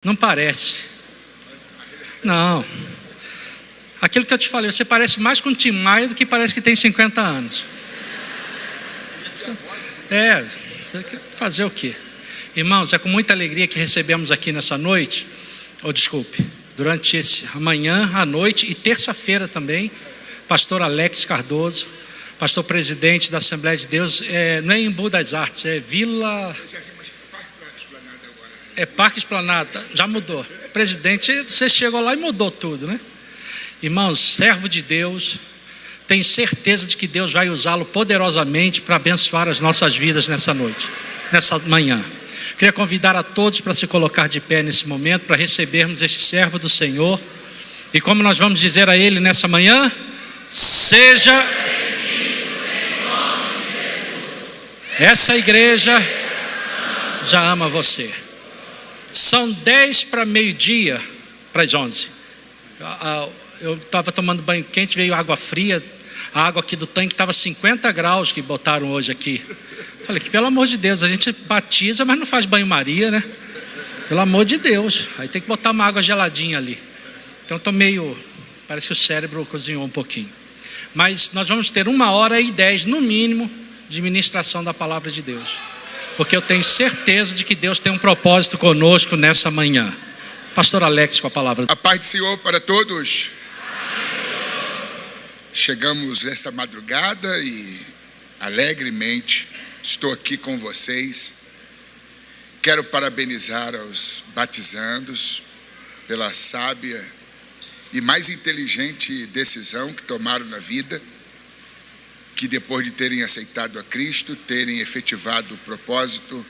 Não parece. Não. Aquilo que eu te falei, você parece mais com o Tim Maia do que parece que tem 50 anos. Você quer fazer o quê? Irmãos, é com muita alegria que recebemos aqui nessa noite, durante esse amanhã, à noite e terça-feira também, pastor Alex Cardoso, pastor presidente da Assembleia de Deus, não é Embu das Artes, é Vila... É Parque Esplanada, já mudou. Presidente, você chegou lá e mudou tudo, né? Irmãos, servo de Deus, tenho certeza de que Deus vai usá-lo poderosamente para abençoar as nossas vidas nessa noite, nessa manhã. Queria convidar a todos para se colocar de pé nesse momento, para recebermos este servo do Senhor. E como nós vamos dizer a ele nessa manhã, seja bem-vindo em nome de Jesus. Essa igreja já ama você. São 10 para meio-dia, para as 11. Eu estava tomando banho quente, veio água fria. A água aqui do tanque estava 50 graus que botaram hoje aqui. Falei que pelo amor de Deus, a gente batiza, mas não faz banho-maria, né? Pelo amor de Deus. Aí tem que botar uma água geladinha ali. Então estou meio... Parece que o cérebro cozinhou um pouquinho. Mas nós vamos ter 1h10, no mínimo, de ministração da palavra de Deus. Porque eu tenho certeza de que Deus tem um propósito conosco nessa manhã. Pastor Alex com a palavra. A paz do Senhor para todos. Chegamos nessa madrugada e alegremente estou aqui com vocês. Quero parabenizar aos batizandos pela sábia e mais inteligente decisão que tomaram na vida, que depois de terem aceitado a Cristo, terem efetivado o propósito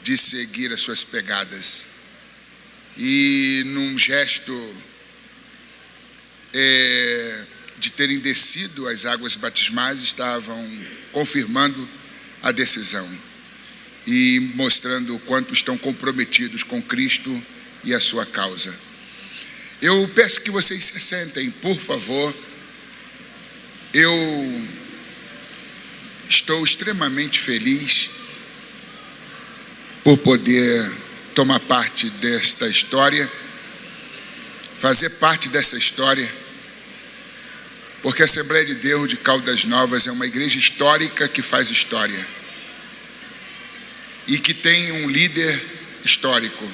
de seguir as suas pegadas. E num gesto de terem descido as águas batismais, estavam confirmando a decisão e mostrando o quanto estão comprometidos com Cristo e a sua causa. Eu peço que vocês se sentem, por favor. Eu estou extremamente feliz por poder tomar parte desta história, fazer parte dessa história, porque a Assembleia de Deus de Caldas Novas é uma igreja histórica que faz história e que tem um líder histórico.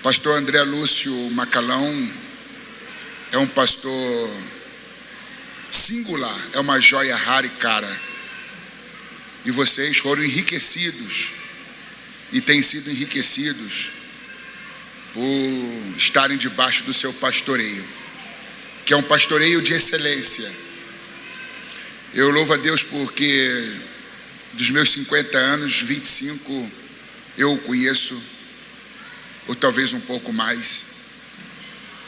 Pastor André Lúcio Macalão é um pastor singular, é uma joia rara e cara. E vocês foram enriquecidos e têm sido enriquecidos por estarem debaixo do seu pastoreio, que é um pastoreio de excelência. Eu louvo a Deus porque dos meus 50 anos, 25 eu o conheço, ou talvez um pouco mais,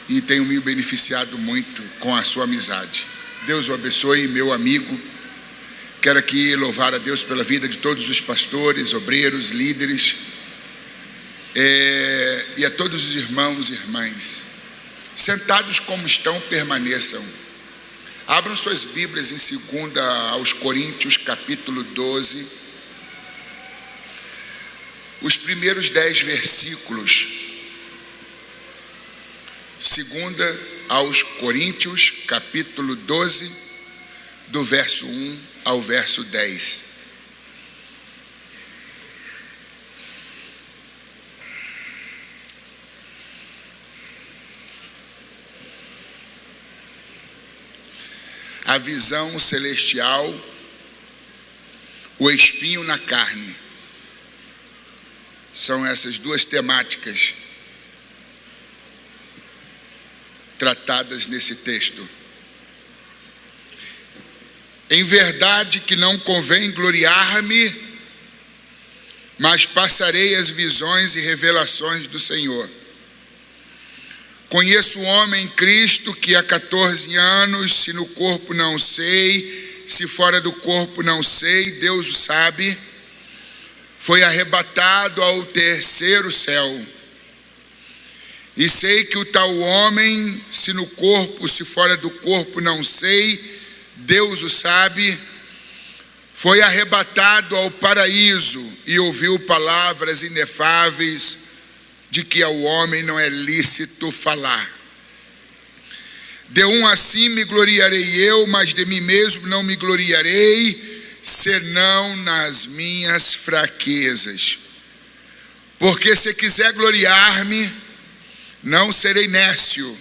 e tenho me beneficiado muito com a sua amizade. Deus o abençoe, meu amigo. Quero aqui louvar a Deus pela vida de todos os pastores, obreiros, líderes, e a todos os irmãos e irmãs. Sentados como estão, permaneçam. Abram suas Bíblias em 2 aos Coríntios, capítulo 12. Os primeiros 10 versículos. 2 aos Coríntios, capítulo 12, do verso 1 ao verso 10. A visão celestial, o espinho na carne. São essas duas temáticas tratadas nesse texto. Em verdade que não convém gloriar-me, mas passarei as visões e revelações do Senhor. Conheço um homem em Cristo que há 14 anos, se no corpo não sei, se fora do corpo não sei, Deus o sabe, foi arrebatado ao terceiro céu. E sei que o tal homem, se no corpo, se fora do corpo não sei, Deus o sabe, foi arrebatado ao paraíso e ouviu palavras inefáveis de que ao homem não é lícito falar. De um assim me gloriarei eu, mas de mim mesmo não me gloriarei, senão nas minhas fraquezas. Porque se quiser gloriar-me, não serei nécio,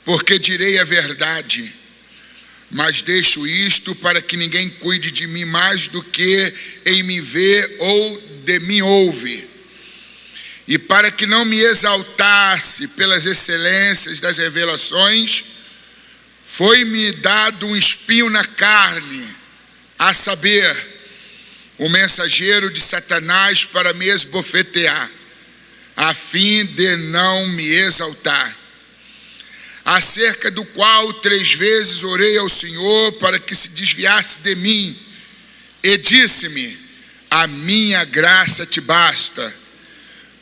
porque direi a verdade. Mas deixo isto para que ninguém cuide de mim mais do que em me vê ou de mim ouve. E para que não me exaltasse pelas excelências das revelações, foi-me dado um espinho na carne, a saber, o mensageiro de Satanás para me esbofetear, a fim de não me exaltar. Acerca do qual 3 vezes orei ao Senhor para que se desviasse de mim, e disse-me: a minha graça te basta,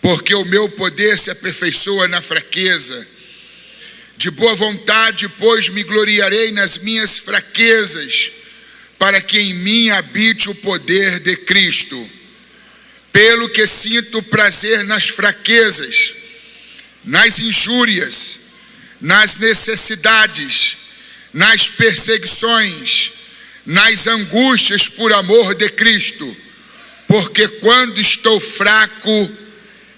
porque o meu poder se aperfeiçoa na fraqueza. De boa vontade, pois, me gloriarei nas minhas fraquezas, para que em mim habite o poder de Cristo. Pelo que sinto prazer nas fraquezas, nas injúrias, nas necessidades, nas perseguições, nas angústias por amor de Cristo, porque quando estou fraco,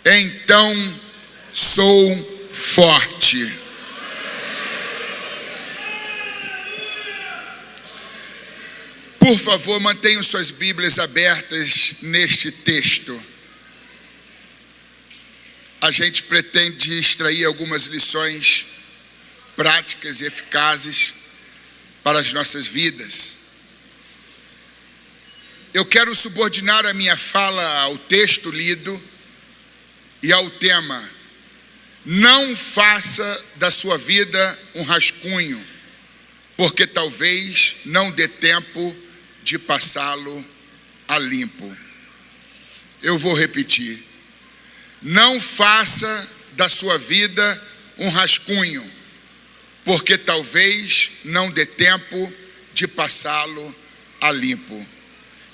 então sou forte. Por favor, mantenham suas Bíblias abertas neste texto. A gente pretende extrair algumas lições práticas e eficazes para as nossas vidas. Eu quero subordinar a minha fala ao texto lido e ao tema: não faça da sua vida um rascunho, porque talvez não dê tempo de passá-lo a limpo. Eu vou repetir: não faça da sua vida um rascunho, porque talvez não dê tempo de passá-lo a limpo.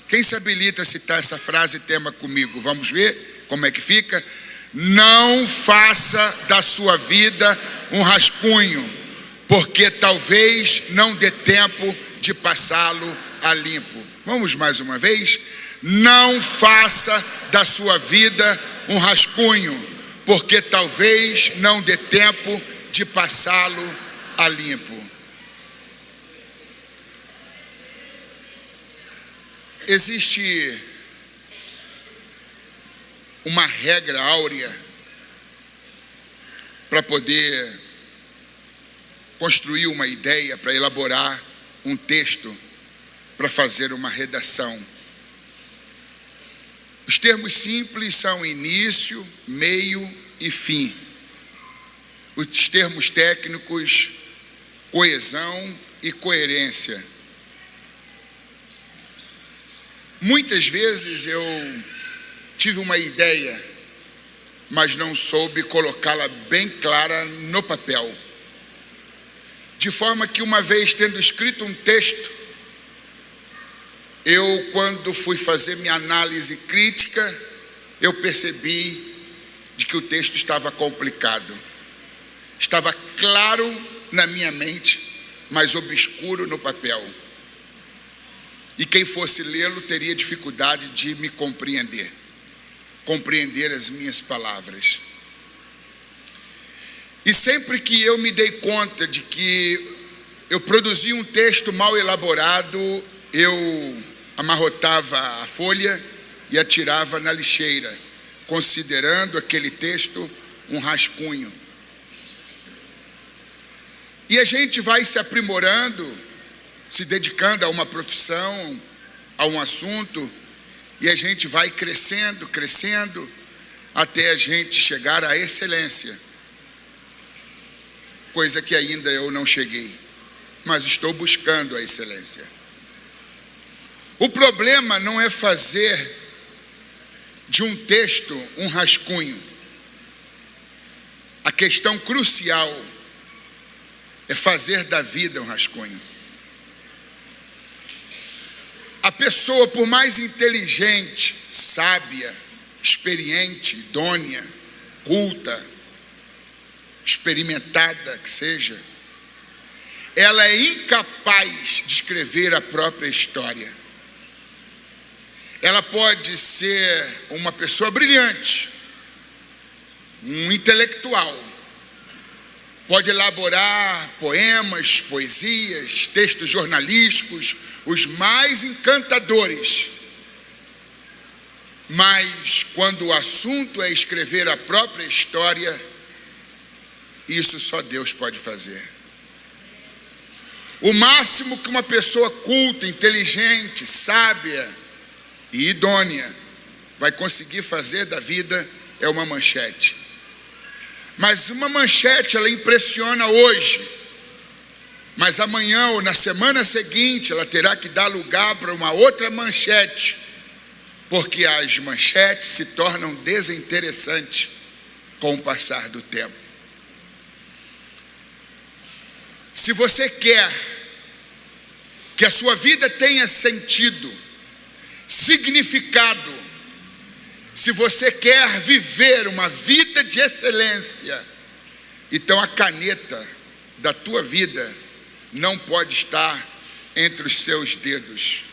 Quem se habilita a citar essa frase tema comigo? Vamos ver como é que fica? Não faça da sua vida um rascunho, porque talvez não dê tempo de passá-lo a limpo. Vamos mais uma vez? Não faça da sua vida um rascunho, porque talvez não dê tempo de passá-lo a limpo. Existe uma regra áurea para poder construir uma ideia, para elaborar um texto, para fazer uma redação. Os termos simples são início, meio e fim. Os termos técnicos, coesão e coerência. Muitas vezes eu tive uma ideia, mas não soube colocá-la bem clara no papel. De forma que, uma vez tendo escrito um texto, eu, quando fui fazer minha análise crítica, eu percebi de que o texto estava complicado. Estava claro na minha mente, mas obscuro no papel. E quem fosse lê-lo teria dificuldade de me compreender as minhas palavras. E sempre que eu me dei conta de que eu produzia um texto mal elaborado, eu amarrotava a folha e atirava na lixeira, considerando aquele texto um rascunho. E a gente vai se aprimorando, se dedicando a uma profissão, a um assunto, e a gente vai crescendo, até a gente chegar à excelência. Coisa que ainda eu não cheguei, mas estou buscando a excelência. O problema não é fazer de um texto um rascunho. A questão crucial é fazer da vida um rascunho. A pessoa, por mais inteligente, sábia, experiente, idônea, culta, experimentada que seja, ela é incapaz de escrever a própria história. Ela pode ser uma pessoa brilhante, um intelectual, pode elaborar poemas, poesias, textos jornalísticos, os mais encantadores. Mas quando o assunto é escrever a própria história, isso só Deus pode fazer. O máximo que uma pessoa culta, inteligente, sábia e idônea vai conseguir fazer da vida é uma manchete. Mas uma manchete, ela impressiona hoje, mas amanhã ou na semana seguinte ela terá que dar lugar para uma outra manchete, porque as manchetes se tornam desinteressantes com o passar do tempo. Se você quer que a sua vida tenha sentido, significado, se você quer viver uma vida de excelência, então a caneta da tua vida não pode estar entre os seus dedos,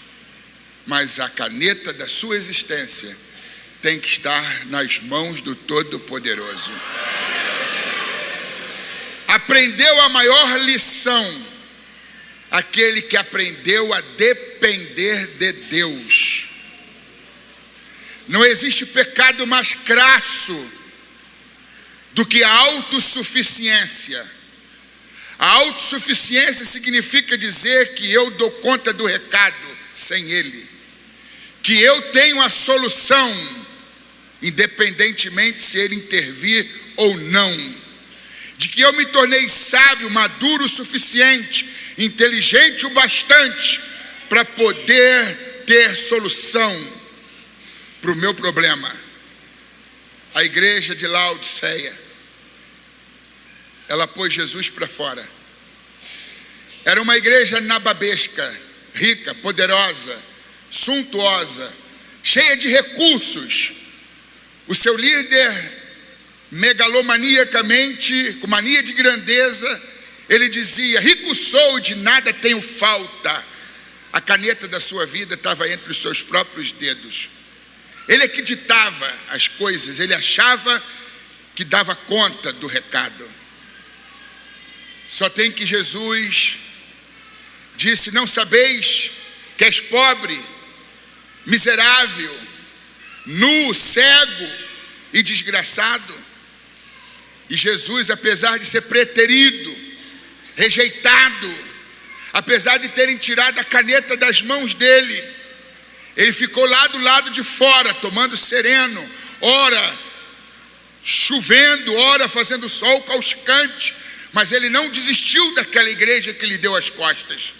mas a caneta da sua existência tem que estar nas mãos do Todo-Poderoso. Aprendeu a maior lição aquele que aprendeu a depender de Deus. Não existe pecado mais crasso do que a autossuficiência. A autossuficiência significa dizer que eu dou conta do recado sem Ele, que eu tenho a solução, independentemente se Ele intervir ou não, de que eu me tornei sábio, maduro o suficiente, inteligente o bastante para poder ter solução para o meu problema. A igreja de Laodiceia, ela pôs Jesus para fora. Era uma igreja nababesca, rica, poderosa, suntuosa, cheia de recursos. O seu líder, megalomaniacamente, com mania de grandeza, ele dizia: rico sou, de nada tenho falta. A caneta da sua vida estava entre os seus próprios dedos. Ele é que ditava as coisas, ele achava que dava conta do recado. Só tem que Jesus disse: não sabeis que és pobre, miserável, nu, cego e desgraçado? E Jesus, apesar de ser preterido, rejeitado, apesar de terem tirado a caneta das mãos dele, ele ficou lá do lado de fora, tomando sereno, ora chovendo, ora fazendo sol causticante, mas ele não desistiu daquela igreja que lhe deu as costas.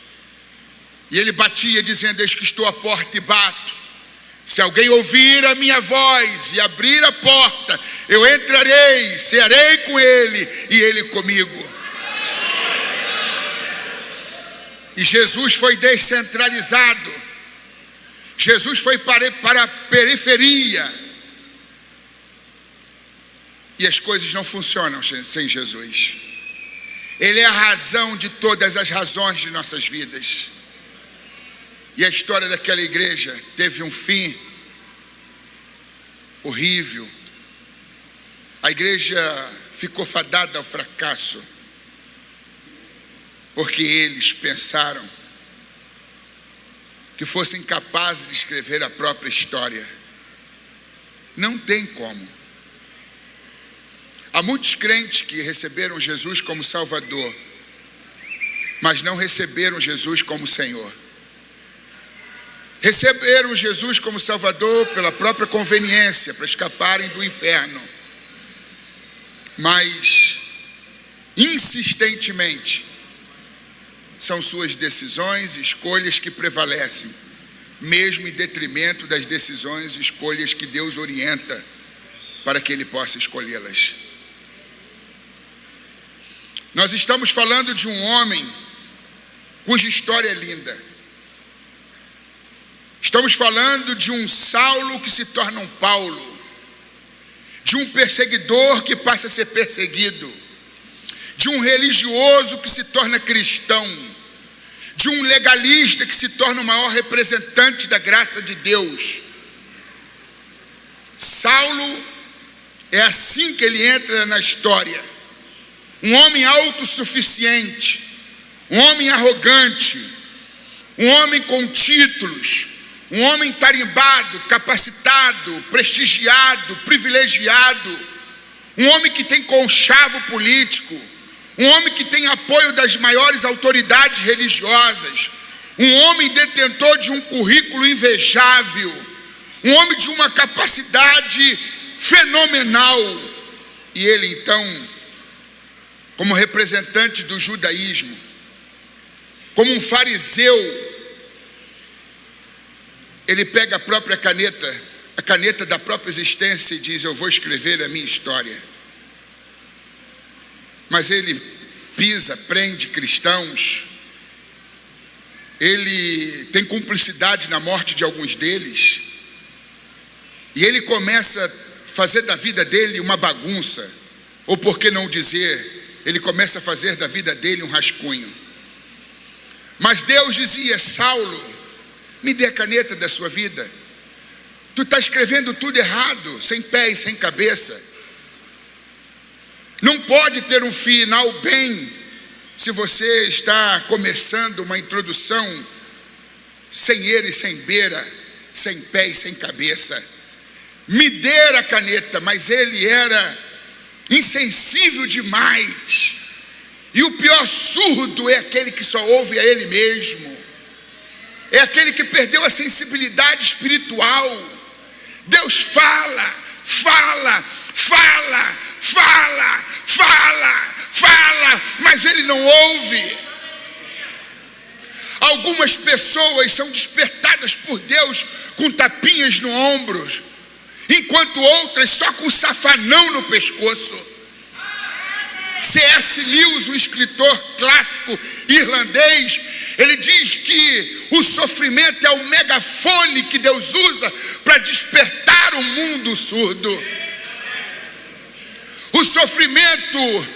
E ele batia dizendo: eis que estou à porta e bato. Se alguém ouvir a minha voz e abrir a porta, eu entrarei, cearei com ele e ele comigo. E Jesus foi descentralizado. Jesus foi para a periferia. E as coisas não funcionam sem Jesus. Ele é a razão de todas as razões de nossas vidas. E a história daquela igreja teve um fim horrível. A igreja ficou fadada ao fracasso, porque eles pensaram que fossem capazes de escrever a própria história. Não tem como. Há muitos crentes que receberam Jesus como Salvador, mas não receberam Jesus como Senhor. Receberam Jesus como Salvador pela própria conveniência, para escaparem do inferno. Mas, insistentemente, são suas decisões e escolhas que prevalecem, mesmo em detrimento das decisões e escolhas que Deus orienta para que Ele possa escolhê-las. Nós estamos falando de um homem cuja história é linda. Estamos falando de um Saulo que se torna um Paulo, de um perseguidor que passa a ser perseguido, de um religioso que se torna cristão, de um legalista que se torna o maior representante da graça de Deus. Saulo é assim que ele entra na história. Um homem autossuficiente, um homem arrogante, um homem com títulos, um homem tarimbado, capacitado, prestigiado, privilegiado, um homem que tem conchavo político, um homem que tem apoio das maiores autoridades religiosas, um homem detentor de um currículo invejável, um homem de uma capacidade fenomenal. E ele então, como representante do judaísmo, como um fariseu, ele pega a própria caneta, a caneta da própria existência e diz: eu vou escrever a minha história. Mas ele pisa, prende cristãos, ele tem cumplicidade na morte de alguns deles, e ele começa a fazer da vida dele uma bagunça, ou por que não dizer, ele começa a fazer da vida dele um rascunho. Mas Deus dizia: Saulo, me dê a caneta da sua vida, tu está escrevendo tudo errado, sem pé e sem cabeça. Não pode ter um final bem se você está começando uma introdução sem eira e sem beira, sem pé e sem cabeça. Me dê a caneta. Mas ele era insensível demais. E o pior surdo é aquele que só ouve a ele mesmo, é aquele que perdeu a sensibilidade espiritual. Deus fala, fala, fala, fala, fala, fala, mas ele não ouve. Algumas pessoas são despertadas por Deus com tapinhas no ombro, enquanto outras só com safanão no pescoço. C.S. Lewis, um escritor clássico irlandês, ele diz que o sofrimento é o megafone que Deus usa para despertar o mundo surdo. O sofrimento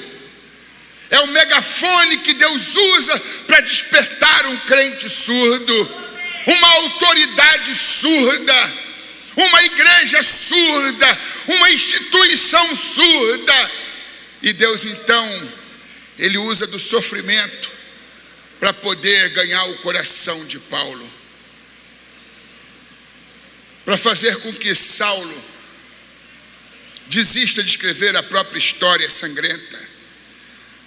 é o megafone que Deus usa para despertar um crente surdo, uma autoridade surda, uma igreja surda, uma instituição surda. E Deus então, ele usa do sofrimento para poder ganhar o coração de Paulo, para fazer com que Saulo desista de escrever a própria história sangrenta,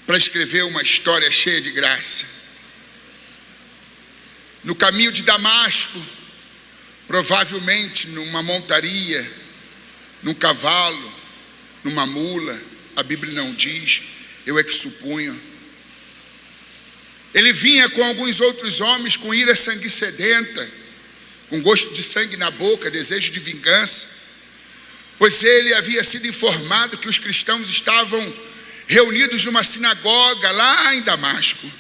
para escrever uma história cheia de graça. No caminho de Damasco, provavelmente numa montaria, num cavalo, numa mula, a Bíblia não diz, eu é que supunho. Ele vinha com alguns outros homens com ira sangue sedenta, com gosto de sangue na boca, desejo de vingança, pois ele havia sido informado que os cristãos estavam reunidos numa sinagoga lá em Damasco.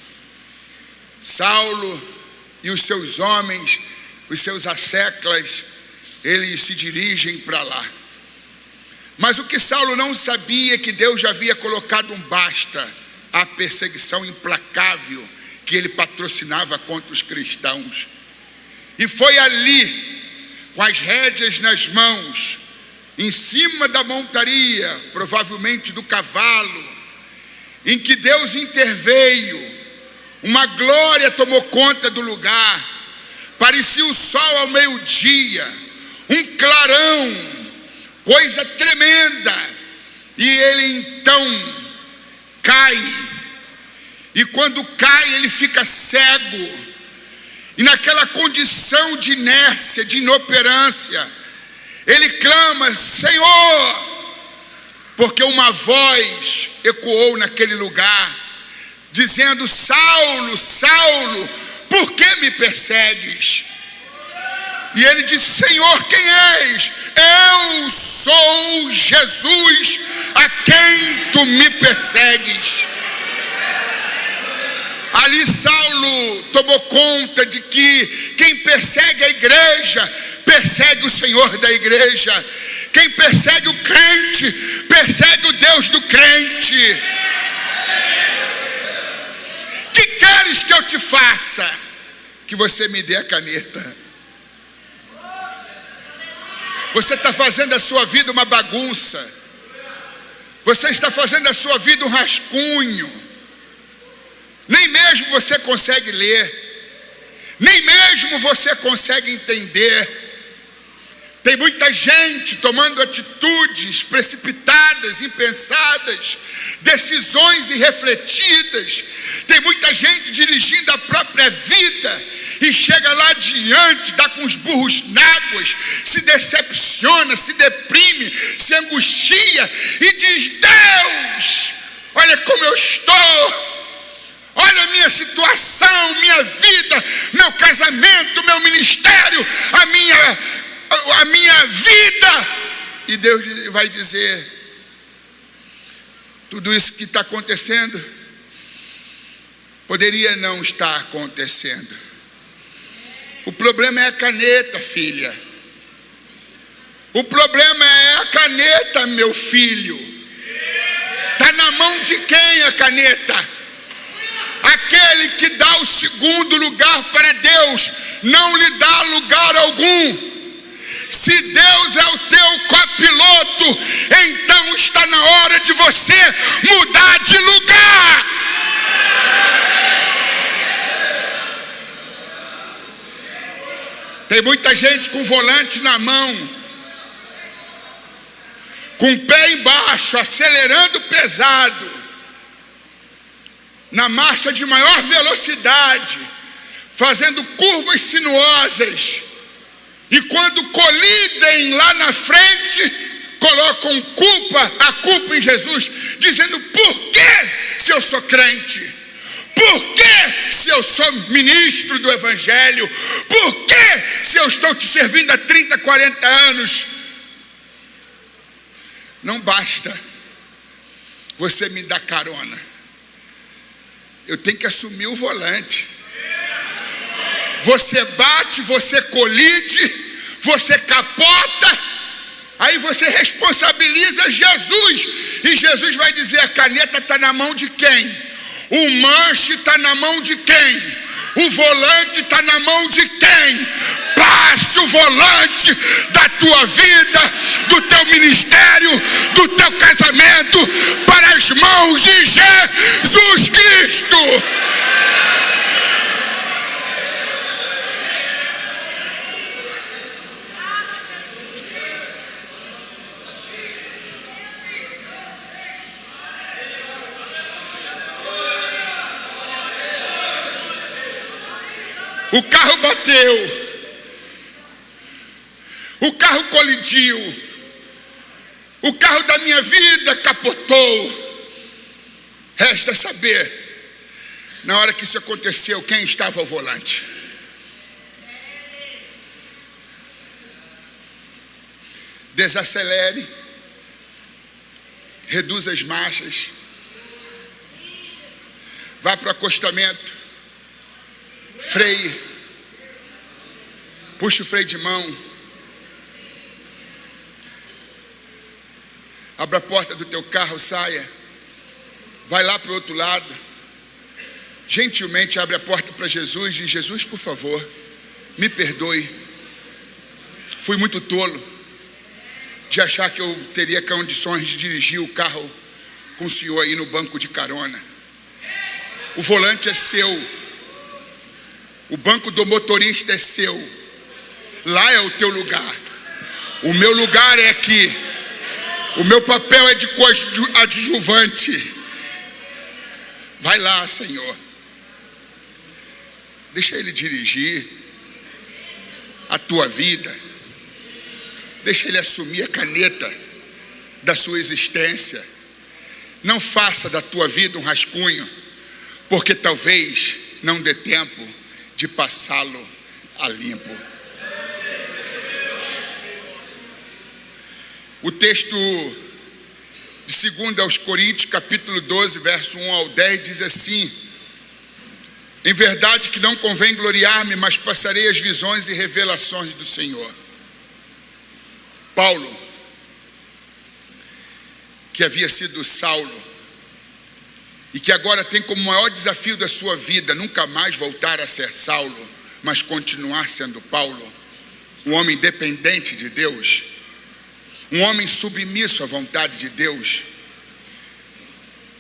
Saulo e os seus homens, os seus asseclas, eles se dirigem para lá. Mas o que Saulo não sabia é que Deus já havia colocado um basta à perseguição implacável que ele patrocinava contra os cristãos. E foi ali, com as rédeas nas mãos, em cima da montaria, provavelmente do cavalo, em que Deus interveio. Uma glória tomou conta do lugar, parecia o sol ao meio-dia, um clarão, coisa tremenda. E ele então cai, e quando cai ele fica cego, e naquela condição de inércia, de inoperância, ele clama: Senhor, porque uma voz ecoou naquele lugar, dizendo: Saulo, Saulo, por que me persegues? E ele disse: Senhor, quem és? Eu sou Jesus, a quem tu me persegues. Ali Saulo tomou conta de que quem persegue a igreja, persegue o Senhor da igreja. Quem persegue o crente, persegue o Deus do crente. Que queres que eu te faça? Que você me dê a caneta. Você está fazendo da sua vida uma bagunça. Você está fazendo da sua vida um rascunho. Nem mesmo você consegue ler. Nem mesmo você consegue entender. Tem muita gente tomando atitudes precipitadas, impensadas, decisões irrefletidas. Tem muita gente dirigindo a própria vida e chega lá diante, dá com os burros na águas, se decepciona, se deprime, se angustia e diz: Deus, olha como eu estou. Olha a minha situação, minha vida, meu casamento, meu ministério, a minha vida. E Deus vai dizer: tudo isso que está acontecendo poderia não estar acontecendo. O problema é a caneta, filha. O problema é a caneta, meu filho. Está na mão de quem a caneta? Aquele que dá o segundo lugar para Deus não lhe dá lugar algum. Se Deus é o teu copiloto, então está na hora de você mudar de lugar. Tem muita gente com volante na mão, com o pé embaixo, acelerando pesado, na marcha de maior velocidade, fazendo curvas sinuosas, e quando colidem lá na frente, colocam a culpa em Jesus, dizendo: por que, se eu sou crente? Por que, se eu sou ministro do Evangelho? Por que, se eu estou te servindo há 30, 40 anos? Não basta você me dar carona. Eu tenho que assumir o volante. Você bate, você colide, você capota, aí você responsabiliza Jesus. E Jesus vai dizer: a caneta está na mão de quem? O manche está na mão de quem? O volante está na mão de quem? Passe o volante da tua vida, do teu ministério, do teu casamento para as mãos de Jesus Cristo. O carro bateu, o carro colidiu, o carro da minha vida capotou. Resta saber, na hora que isso aconteceu, quem estava ao volante. Desacelere, reduza as marchas, vá para o acostamento, freie, puxe o freio de mão, abra a porta do teu carro, saia, vai lá para o outro lado, gentilmente abre a porta para Jesus e diz: Jesus, por favor, me perdoe, fui muito tolo de achar que eu teria condições de dirigir o carro com o senhor aí no banco de carona. O volante é seu. O banco do motorista é seu. Lá é o teu lugar. O meu lugar é aqui. O meu papel é de coadjuvante. Vai lá, Senhor. Deixa Ele dirigir a tua vida. Deixa Ele assumir a caneta da sua existência. Não faça da tua vida um rascunho, porque talvez não dê tempo de passá-lo a limpo. O texto de 2 aos Coríntios, capítulo 12, verso 1 ao 10, diz assim: em verdade que não convém gloriar-me, mas passarei as visões e revelações do Senhor. Paulo, que havia sido Saulo, e que agora tem como maior desafio da sua vida nunca mais voltar a ser Saulo, mas continuar sendo Paulo, um homem dependente de Deus, um homem submisso à vontade de Deus.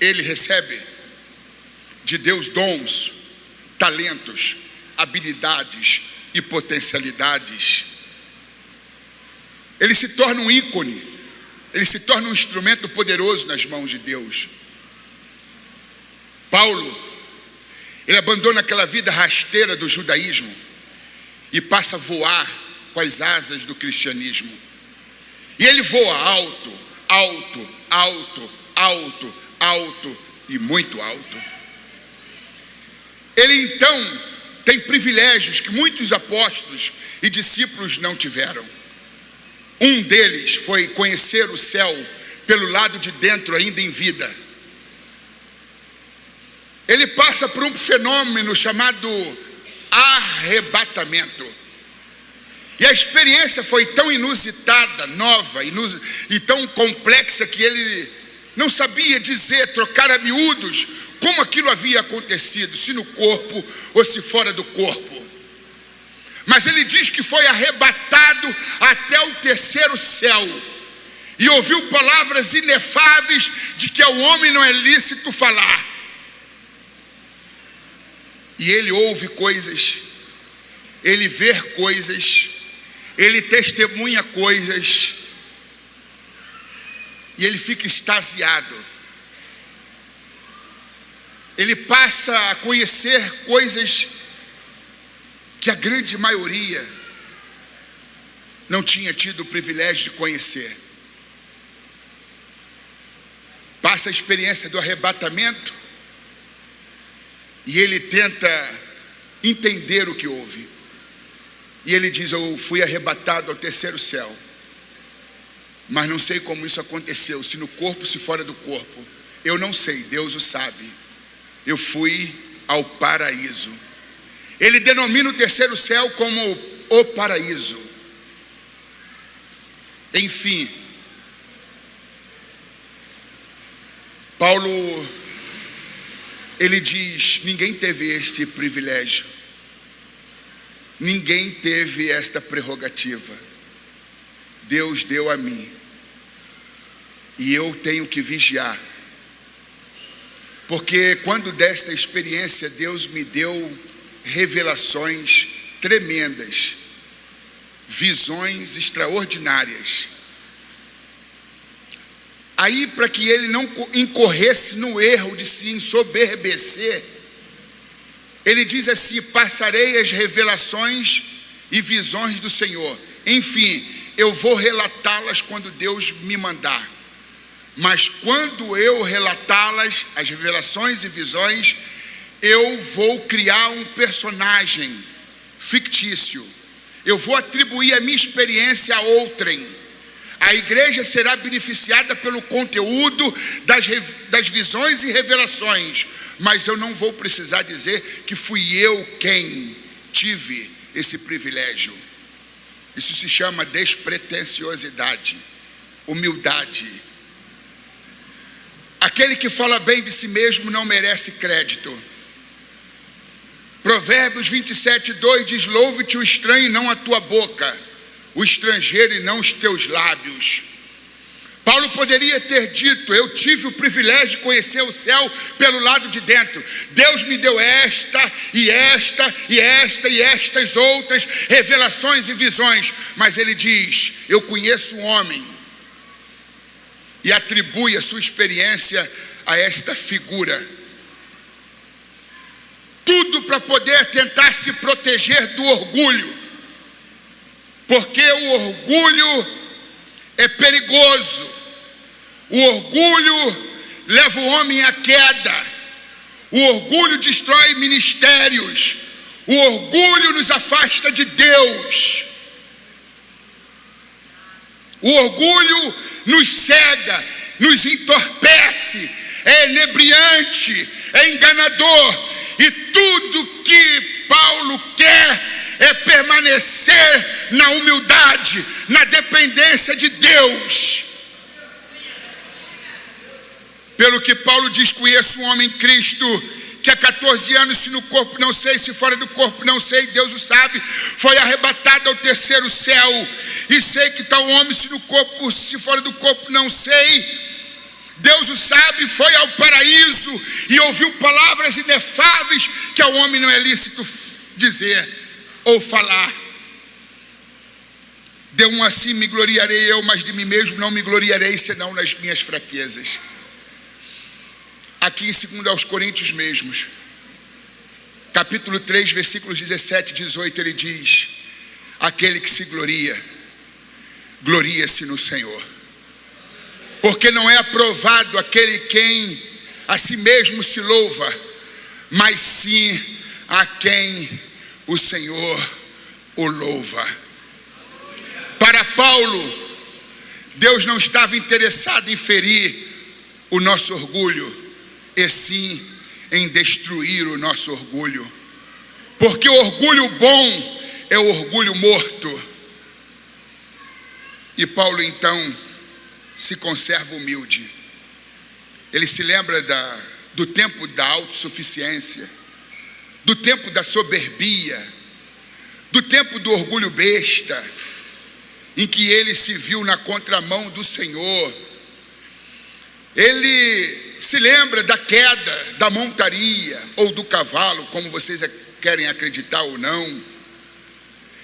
Ele recebe de Deus dons, talentos, habilidades e potencialidades. Ele se torna um ícone, ele se torna um instrumento poderoso nas mãos de Deus. Paulo, ele abandona aquela vida rasteira do judaísmo e passa a voar com as asas do cristianismo. E ele voa alto, alto, alto, alto, alto e muito alto. Ele então tem privilégios que muitos apóstolos e discípulos não tiveram. Um deles foi conhecer o céu pelo lado de dentro, ainda em vida. Ele passa por um fenômeno chamado arrebatamento. E a experiência foi tão inusitada, nova e tão complexa que ele não sabia dizer, trocar a miúdos, como aquilo havia acontecido, se no corpo ou se fora do corpo. Mas ele diz que foi arrebatado até o terceiro céu e ouviu palavras inefáveis de que ao homem não é lícito falar. E ele ouve coisas, ele vê coisas, ele testemunha coisas, e ele fica extasiado. Ele passa a conhecer coisas que a grande maioria não tinha tido o privilégio de conhecer. Passa a experiência do arrebatamento e ele tenta entender o que houve. E ele diz: eu fui arrebatado ao terceiro céu, mas não sei como isso aconteceu, se no corpo, se fora do corpo. Eu não sei, Deus o sabe. Eu fui ao paraíso. Ele denomina o terceiro céu como o paraíso. Enfim, Paulo, ele diz: ninguém teve este privilégio, ninguém teve esta prerrogativa. Deus deu a mim, e eu tenho que vigiar, porque quando desta experiência Deus me deu revelações tremendas, visões extraordinárias. Aí, para que ele não incorresse no erro de se ensoberbecer, ele diz assim: passarei as revelações e visões do Senhor, enfim, eu vou relatá-las quando Deus me mandar. Mas quando eu relatá-las, as revelações e visões, eu vou criar um personagem fictício. Eu vou atribuir a minha experiência a outrem. A igreja será beneficiada pelo conteúdo das visões e revelações, mas eu não vou precisar dizer que fui eu quem tive esse privilégio. Isso se chama despretensiosidade, humildade. Aquele que fala bem de si mesmo não merece crédito. Provérbios 27:2 diz: louve-te o estranho e não a tua boca, o estrangeiro e não os teus lábios. Paulo poderia ter dito: eu tive o privilégio de conhecer o céu pelo lado de dentro. Deus me deu esta e esta e esta e estas outras revelações e visões. Mas ele diz: eu conheço um homem, e atribui a sua experiência a esta figura. Tudo para poder tentar se proteger do orgulho, porque o orgulho é perigoso. O orgulho leva o homem à queda. O orgulho destrói ministérios. O orgulho nos afasta de Deus. O orgulho nos cega, nos entorpece, é inebriante, é enganador. E tudo que Paulo quer é permanecer na humildade, na dependência de Deus. Pelo que Paulo diz: conheço um homem em Cristo, que há 14 anos, se no corpo não sei, se fora do corpo não sei, Deus o sabe, foi arrebatado ao terceiro céu. E sei que tal homem, se no corpo, se fora do corpo não sei, Deus o sabe, foi ao paraíso e ouviu palavras inefáveis que ao homem não é lícito dizer ou falar. De um assim me gloriarei eu, mas de mim mesmo não me gloriarei, senão nas minhas fraquezas. Aqui em 2 aos Coríntios mesmos, capítulo 3, versículos 17 e 18, ele diz: aquele que se gloria, gloria-se no Senhor. Porque não é aprovado aquele quem a si mesmo se louva, mas sim a quem o Senhor o louva. Para Paulo, Deus não estava interessado em ferir o nosso orgulho, e sim em destruir o nosso orgulho. Porque o orgulho bom é o orgulho morto. E Paulo então se conserva humilde. Ele se lembra do tempo da autossuficiência, do tempo da soberbia, do tempo do orgulho besta, em que ele se viu na contramão do Senhor. Ele se lembra da queda da montaria ou do cavalo, como vocês querem acreditar ou não.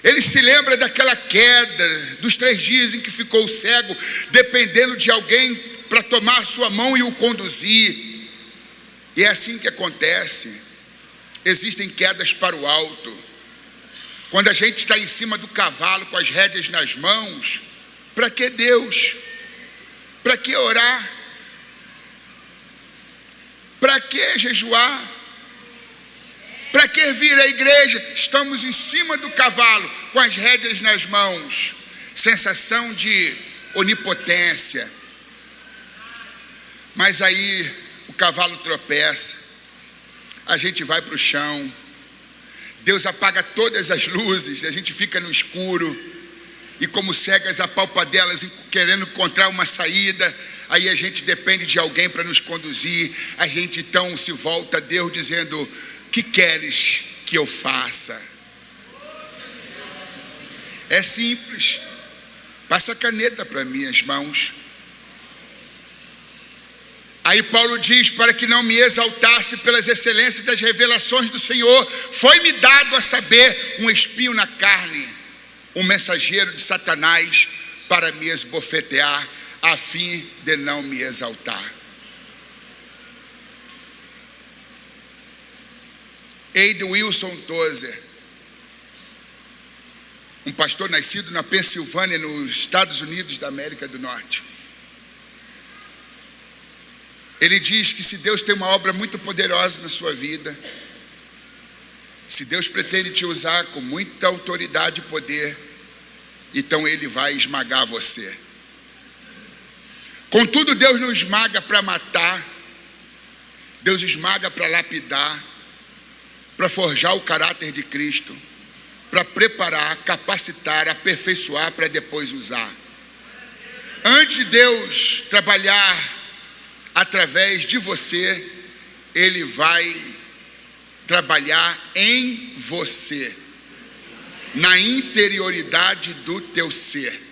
Ele se lembra daquela queda, dos 3 dias em que ficou cego, dependendo de alguém para tomar sua mão e o conduzir. E é assim que acontece. Existem quedas para o alto. Quando a gente está em cima do cavalo com as rédeas nas mãos, para que Deus? Para que orar? Para que jejuar? Para que vir à igreja? Estamos em cima do cavalo, com as rédeas nas mãos. Sensação de onipotência. Mas aí o cavalo tropeça, a gente vai para o chão, Deus apaga todas as luzes, a gente fica no escuro, e como cegas apalpadelas querendo encontrar uma saída, aí a gente depende de alguém para nos conduzir. A gente então se volta a Deus dizendo: que queres que eu faça? É simples. Passa a caneta para minhas mãos. Aí Paulo diz: para que não me exaltasse pelas excelências das revelações do Senhor, foi-me dado a saber um espinho na carne, um mensageiro de Satanás, para me esbofetear, a fim de não me exaltar. A. Wilson Tozer, um pastor nascido na Pensilvânia, nos Estados Unidos da América do Norte. Ele diz que se Deus tem uma obra muito poderosa na sua vida, se Deus pretende te usar com muita autoridade e poder, então Ele vai esmagar você. Contudo, Deus não esmaga para matar, Deus esmaga para lapidar, para forjar o caráter de Cristo, para preparar, capacitar, aperfeiçoar para depois usar. Antes de Deus trabalhar através de você, Ele vai trabalhar em você, na interioridade do teu ser.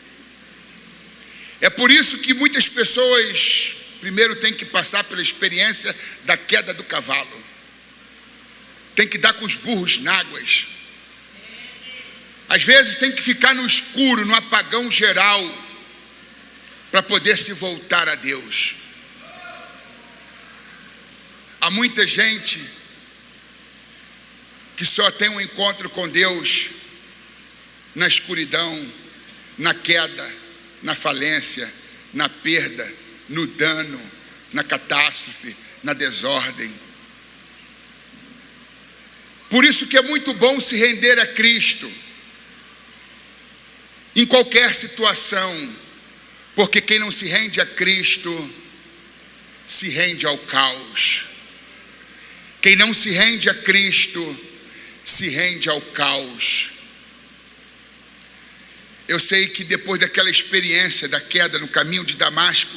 É por isso que muitas pessoas primeiro têm que passar pela experiência da queda do cavalo, tem que dar com os burros na águas, às vezes tem que ficar no escuro, no apagão geral, para poder se voltar a Deus. Há muita gente que só tem um encontro com Deus na escuridão, na queda, na falência, na perda, no dano, na catástrofe, na desordem. Por isso que é muito bom se render a Cristo em qualquer situação, porque quem não se rende a Cristo se rende ao caos. Quem não se rende a Cristo se rende ao caos. Eu sei que depois daquela experiência da queda no caminho de Damasco,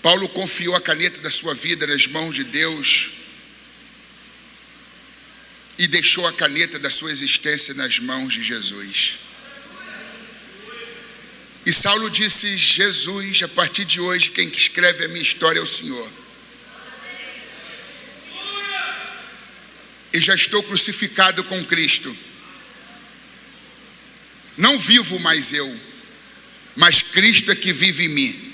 Paulo confiou a caneta da sua vida nas mãos de Deus e deixou a caneta da sua existência nas mãos de Jesus. E Saulo disse: Jesus, a partir de hoje, quem escreve a minha história é o Senhor. E já estou crucificado com Cristo. Não vivo mais eu, mas Cristo é que vive em mim.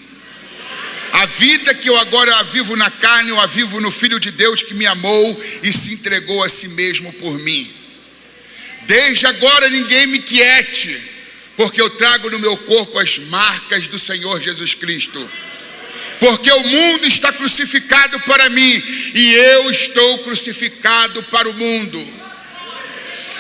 A vida que eu agora vivo na carne, eu a vivo no Filho de Deus que me amou e se entregou a si mesmo por mim. Desde agora ninguém me quiete, porque eu trago no meu corpo as marcas do Senhor Jesus Cristo. Porque o mundo está crucificado para mim e eu estou crucificado para o mundo.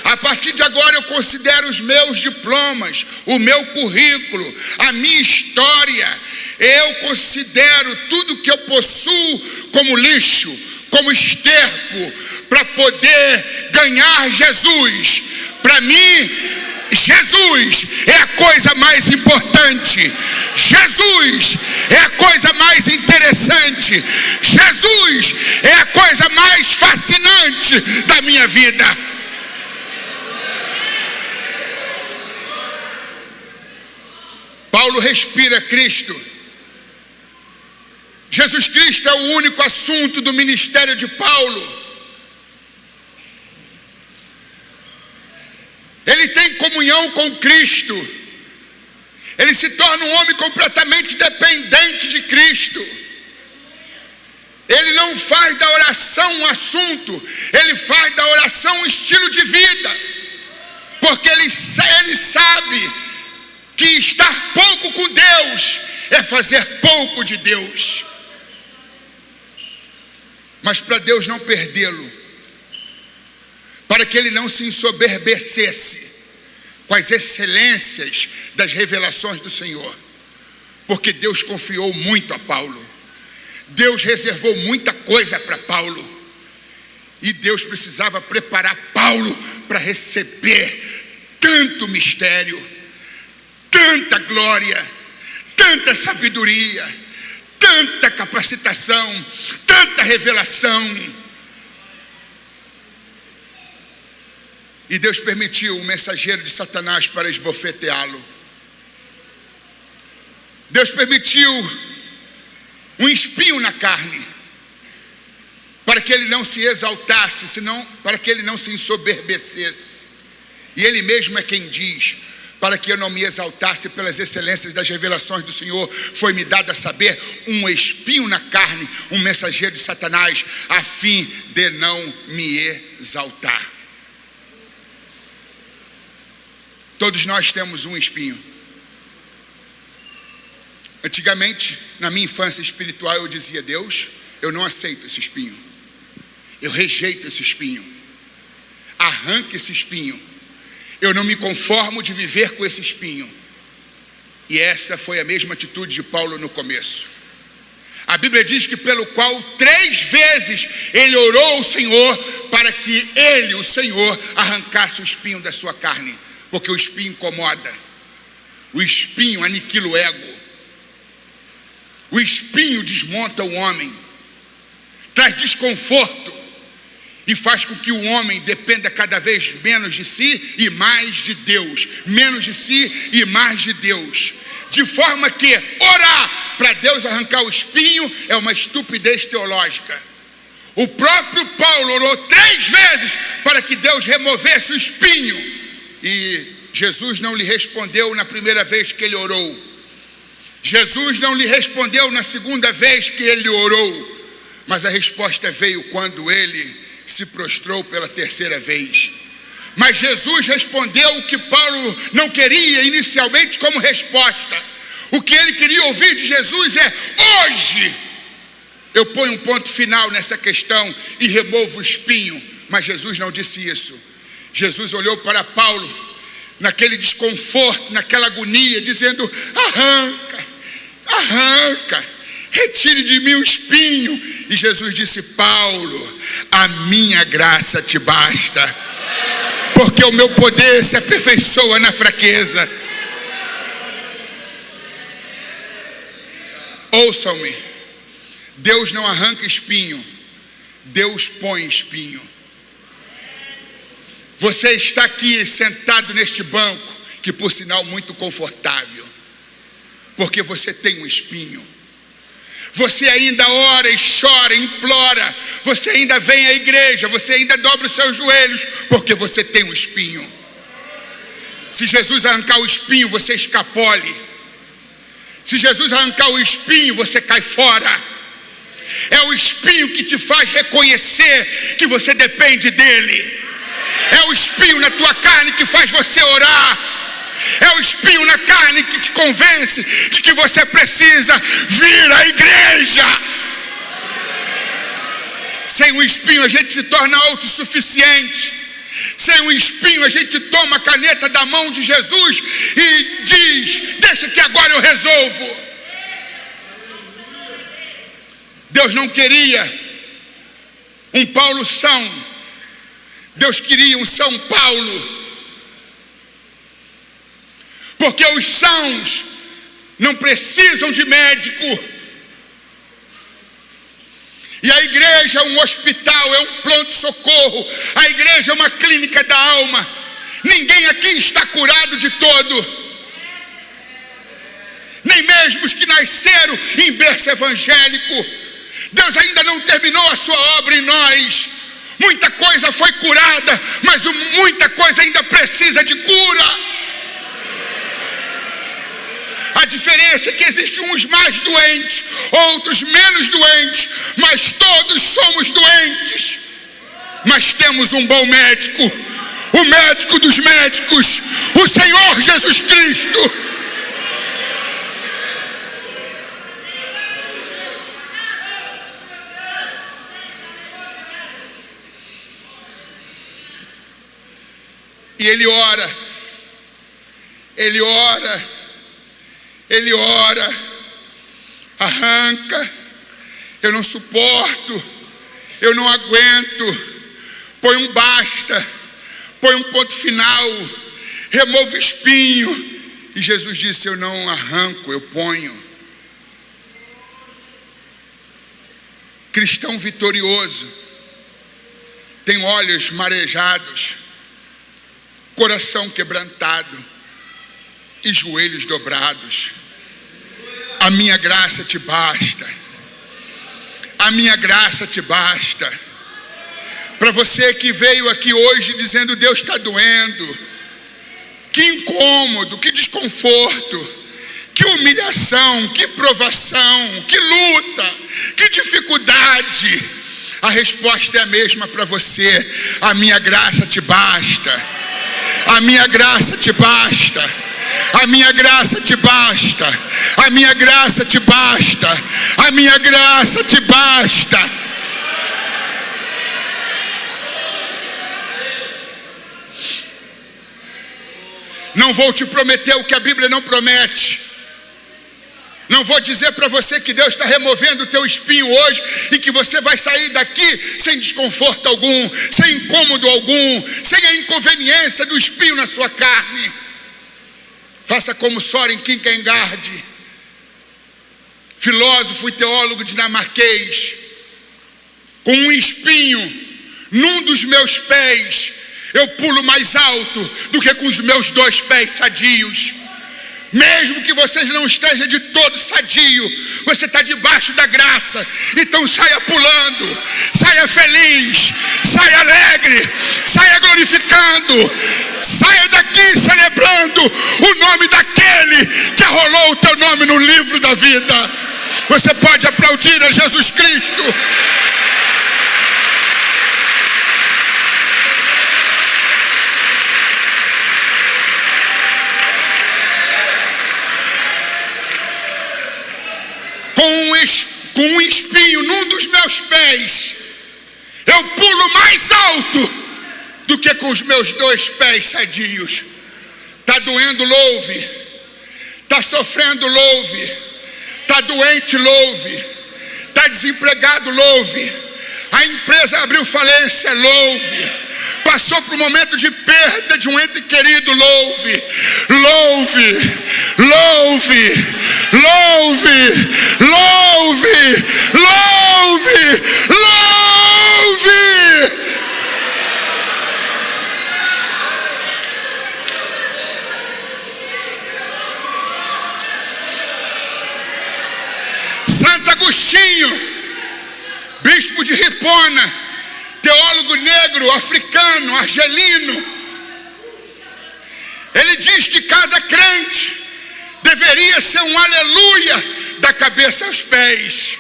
A partir de agora eu considero os meus diplomas, o meu currículo, a minha história. Eu considero tudo que eu possuo como lixo, como esterco, para poder ganhar Jesus. Para mim, Jesus é a coisa mais importante. Jesus é a coisa mais interessante. Jesus é a coisa mais fascinante da minha vida. Paulo respira Cristo. Jesus Cristo é o único assunto do ministério de Paulo. Ele tem comunhão com Cristo. Ele se torna um homem completamente dependente de Cristo. Ele não faz da oração um assunto, ele faz da oração um estilo de vida. Porque ele sabe que estar pouco com Deus é fazer pouco de Deus. Mas para Deus não perdê-lo, para que ele não se ensoberbecesse com as excelências das revelações do Senhor, porque Deus confiou muito a Paulo, Deus reservou muita coisa para Paulo, e Deus precisava preparar Paulo para receber tanto mistério, tanta glória, tanta sabedoria, tanta capacitação, tanta revelação. E Deus permitiu o mensageiro de Satanás para esbofeteá-lo. Deus permitiu um espinho na carne, para que ele não se exaltasse, senão para que ele não se ensoberbecesse. E ele mesmo é quem diz: para que eu não me exaltasse pelas excelências das revelações do Senhor, foi-me dado a saber um espinho na carne, um mensageiro de Satanás, a fim de não me exaltar. Todos nós temos um espinho. Antigamente, na minha infância espiritual, eu dizia: Deus, eu não aceito esse espinho, eu rejeito esse espinho, arranque esse espinho. Eu não me conformo de viver com esse espinho. E essa foi a mesma atitude de Paulo no começo. A Bíblia diz que pelo qual 3 vezes ele orou ao Senhor para que ele, o Senhor, arrancasse o espinho da sua carne. Porque o espinho incomoda. O espinho aniquila o ego. O espinho desmonta o homem. Traz desconforto. E faz com que o homem dependa cada vez menos de si e mais de Deus. Menos de si e mais de Deus. De forma que orar para Deus arrancar o espinho é uma estupidez teológica. O próprio Paulo orou 3 vezes para que Deus removesse o espinho. E Jesus não lhe respondeu na primeira vez que ele orou. Jesus não lhe respondeu na segunda vez que ele orou. Mas a resposta veio quando ele se prostrou pela 3ª vez. Mas Jesus respondeu o que Paulo não queria inicialmente como resposta. O que ele queria ouvir de Jesus é: hoje eu ponho um ponto final nessa questão e removo o espinho. Mas Jesus não disse isso. Jesus olhou para Paulo naquele desconforto, naquela agonia, dizendo: arranca, arranca, retire de mim o espinho. E Jesus disse: Paulo, a minha graça te basta, porque o meu poder se aperfeiçoa na fraqueza. Ouçam-me, Deus não arranca espinho, Deus põe espinho. Você está aqui sentado neste banco, que por sinal muito confortável, porque você tem um espinho. Você ainda ora e chora, implora, você ainda vem à igreja, você ainda dobra os seus joelhos, porque você tem um espinho. Se Jesus arrancar o espinho, você escapole. Se Jesus arrancar o espinho, você cai fora. É o espinho que te faz reconhecer que você depende dele. É o espinho na tua carne que faz você orar. É o espinho na carne que te convence de que você precisa vir à igreja. Sem um espinho a gente se torna autossuficiente. Sem um espinho a gente toma a caneta da mão de Jesus e diz: deixa que agora eu resolvo. Deus não queria um Paulo São. Deus queria um São Paulo. Porque os sãos não precisam de médico. E a igreja é um hospital, é um pronto-socorro. A igreja é uma clínica da alma. Ninguém aqui está curado de todo. Nem mesmo os que nasceram em berço evangélico. Deus ainda não terminou a sua obra em nós. Muita coisa foi curada, mas muita coisa ainda precisa de cura. A diferença é que existem uns mais doentes, outros menos doentes, mas todos somos doentes. Mas temos um bom médico, o médico dos médicos, o Senhor Jesus Cristo. E ele ora, ele ora, ele ora, arranca, eu não suporto, eu não aguento, põe um basta, põe um ponto final, remova o espinho. E Jesus disse: eu não arranco, eu ponho. Cristão vitorioso tem olhos marejados, coração quebrantado e joelhos dobrados. A minha graça te basta. A minha graça te basta. Para você que veio aqui hoje dizendo: Deus está doendo, que incômodo, que desconforto, que humilhação, que provação, que luta, que dificuldade. A resposta é a mesma para você: a minha graça te basta. A minha graça te basta. A minha graça te basta. A minha graça te basta. A minha graça te basta. Não vou te prometer o que a Bíblia não promete. Não vou dizer para você que Deus está removendo o teu espinho hoje e que você vai sair daqui sem desconforto algum, sem incômodo algum, sem a inconveniência do espinho na sua carne. Faça como Soren Kierkegaard, filósofo e teólogo dinamarquês. Com um espinho num dos meus pés, eu pulo mais alto do que com os meus 2 pés sadios. Mesmo que você não esteja de todo sadio, você está debaixo da graça. Então saia pulando, saia feliz, saia alegre, saia glorificando, saia daqui celebrando o nome daquele que arrolou o teu nome no livro da vida. Você pode aplaudir a Jesus Cristo. Com um espinho num dos meus pés, eu pulo mais alto do que com os meus 2 pés sadios. Está doendo, louve. Está sofrendo, louve. Está doente, louve. Está desempregado, louve. A empresa abriu falência, louve. Passou por um momento de perda de um ente querido, louve. Louve, louve, louve, louve, louve, louve. Santo Agostinho, bispo de Hipona, teólogo negro, africano, argelino, ele diz que cada crente deveria ser um aleluia da cabeça aos pés.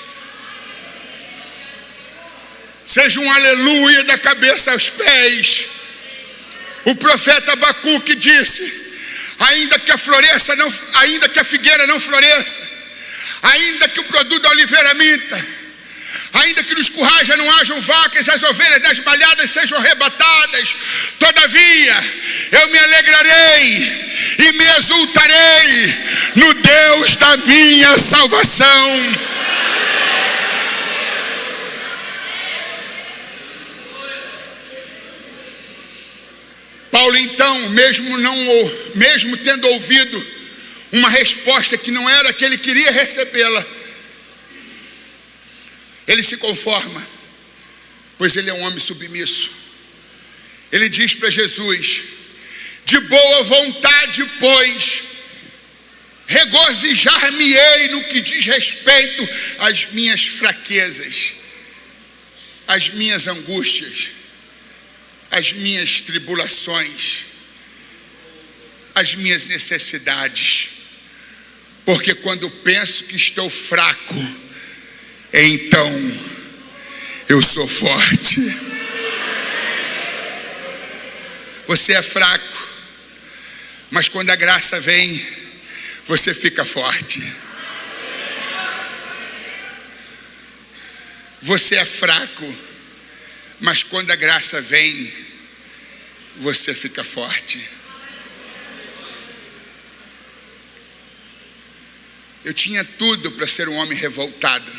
Seja um aleluia da cabeça aos pés. O profeta Abacuque disse: ainda que a figueira não floresça, ainda que o produto da oliveira minta, ainda que nos currais já não hajam vacas, as ovelhas das malhadas sejam arrebatadas, todavia eu me alegrarei e me exultarei no Deus da minha salvação. Paulo então, mesmo tendo ouvido uma resposta que não era a que ele queria recebê-la, ele se conforma, pois ele é um homem submisso. Ele diz para Jesus: de boa vontade, pois, regozijar-me-ei no que diz respeito às minhas fraquezas, às minhas angústias, às minhas tribulações, às minhas necessidades, porque quando penso que estou fraco, então eu sou forte. Você é fraco, mas quando a graça vem, você fica forte. Você é fraco, mas quando a graça vem, você fica forte. Eu tinha tudo para ser um homem revoltado,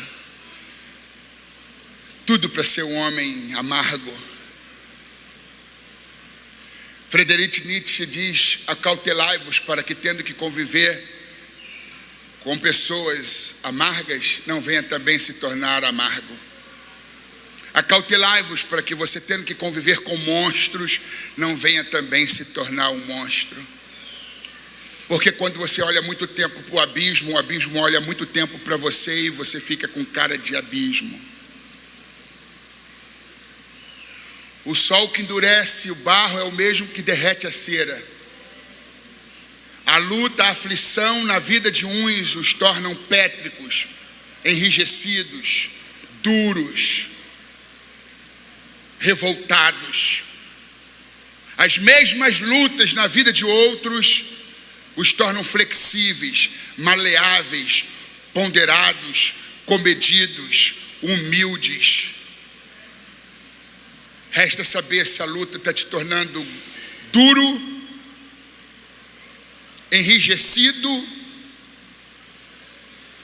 tudo para ser um homem amargo. Friedrich Nietzsche diz: acautelai-vos para que, tendo que conviver com pessoas amargas, não venha também se tornar amargo. Acautelai-vos para que você, tendo que conviver com monstros, não venha também se tornar um monstro. Porque quando você olha muito tempo para o abismo olha muito tempo para você e você fica com cara de abismo. O sol que endurece o barro é o mesmo que derrete a cera. A luta, a aflição na vida de uns os tornam pétricos, enrijecidos, duros, revoltados. As mesmas lutas na vida de outros os tornam flexíveis, maleáveis, ponderados, comedidos, humildes. Resta saber se a luta está te tornando duro, enrijecido,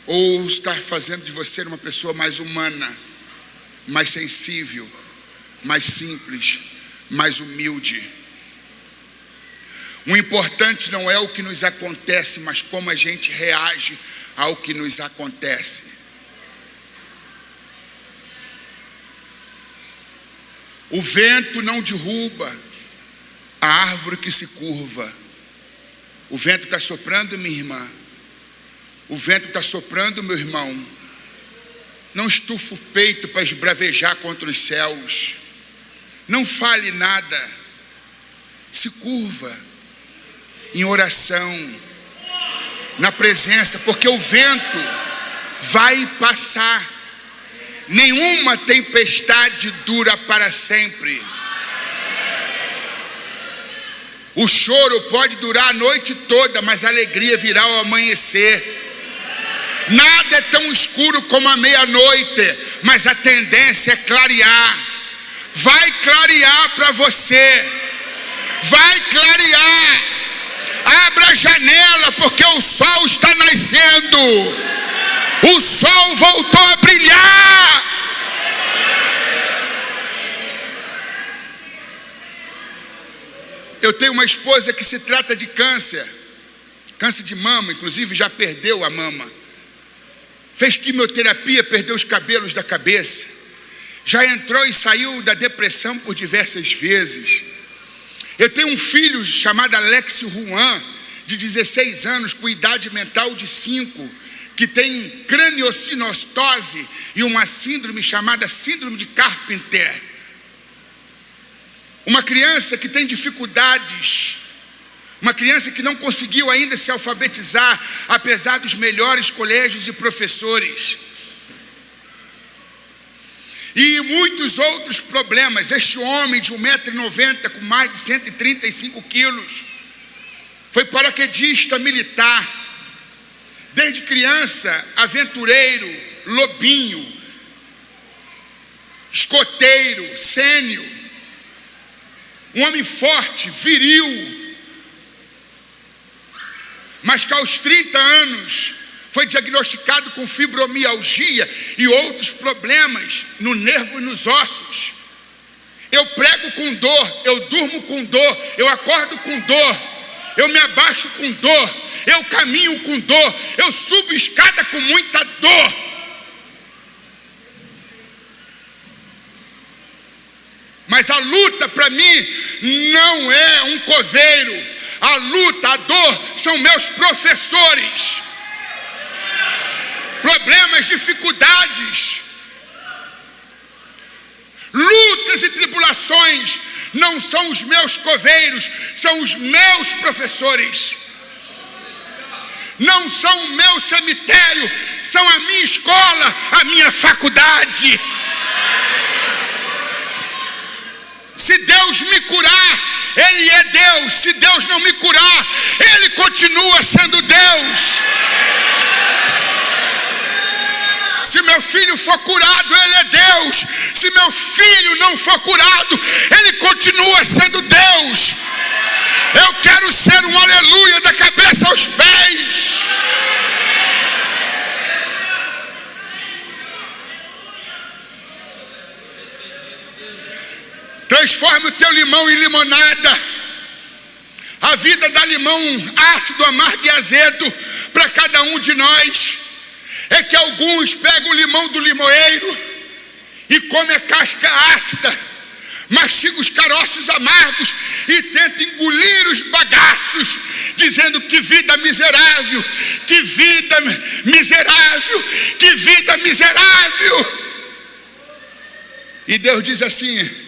ou está fazendo de você uma pessoa mais humana, mais sensível, mais simples, mais humilde. O importante não é o que nos acontece, mas como a gente reage ao que nos acontece. O vento não derruba a árvore que se curva. O vento está soprando, minha irmã. O vento está soprando, meu irmão. Não estufa o peito para esbravejar contra os céus. Não fale nada. Se curva em oração, na presença, porque o vento vai passar. Nenhuma tempestade dura para sempre. O choro pode durar a noite toda, mas a alegria virá ao amanhecer. Nada é tão escuro como a meia-noite, mas a tendência é clarear. Vai clarear para você. Vai clarear. Abra a janela, porque o sol está nascendo. O sol voltou a brilhar. Eu tenho uma esposa que se trata de câncer de mama, inclusive já perdeu a mama. fez quimioterapia, perdeu os cabelos da cabeça, já entrou e saiu da depressão por diversas vezes. Eu tenho um filho chamado Alex Juan, de 16 anos, com idade mental de 5, que tem crâniosinostose e uma síndrome chamada síndrome de Carpenter. Uma criança que tem dificuldades, uma criança que não conseguiu ainda se alfabetizar, apesar dos melhores colégios e professores. E muitos outros problemas. Este homem de 1,90 m, com mais de 135 quilos, foi paraquedista militar. Desde criança, aventureiro, lobinho, escoteiro, sênior. Um homem forte, viril. Mas que aos 30 anos foi diagnosticado com fibromialgia e outros problemas no nervo e nos ossos. Eu prego com dor, eu durmo com dor, eu acordo com dor, eu me abaixo com dor, eu caminho com dor, eu subo escada com muita dor. Mas a luta para mim não é um coveiro. A luta, a dor são meus professores. Problemas, dificuldades, lutas e tribulações não são os meus coveiros, são os meus professores. Não são o meu cemitério, são a minha escola, a minha faculdade. Se Deus me curar, Ele é Deus. Se Deus não me curar, Ele continua sendo Deus. Se meu filho for curado, Ele é Deus. Se meu filho não for curado, Ele continua sendo Deus. Eu quero ser um aleluia da cabeça aos pés. Transforme o teu limão em limonada. A vida dá limão ácido, amargo e azedo para cada um de nós. É que alguns pegam o limão do limoeiro e comem a casca ácida, mastigam os caroços amargos e tentam engolir os bagaços, dizendo que vida miserável, que vida miserável, que vida miserável. E Deus diz assim: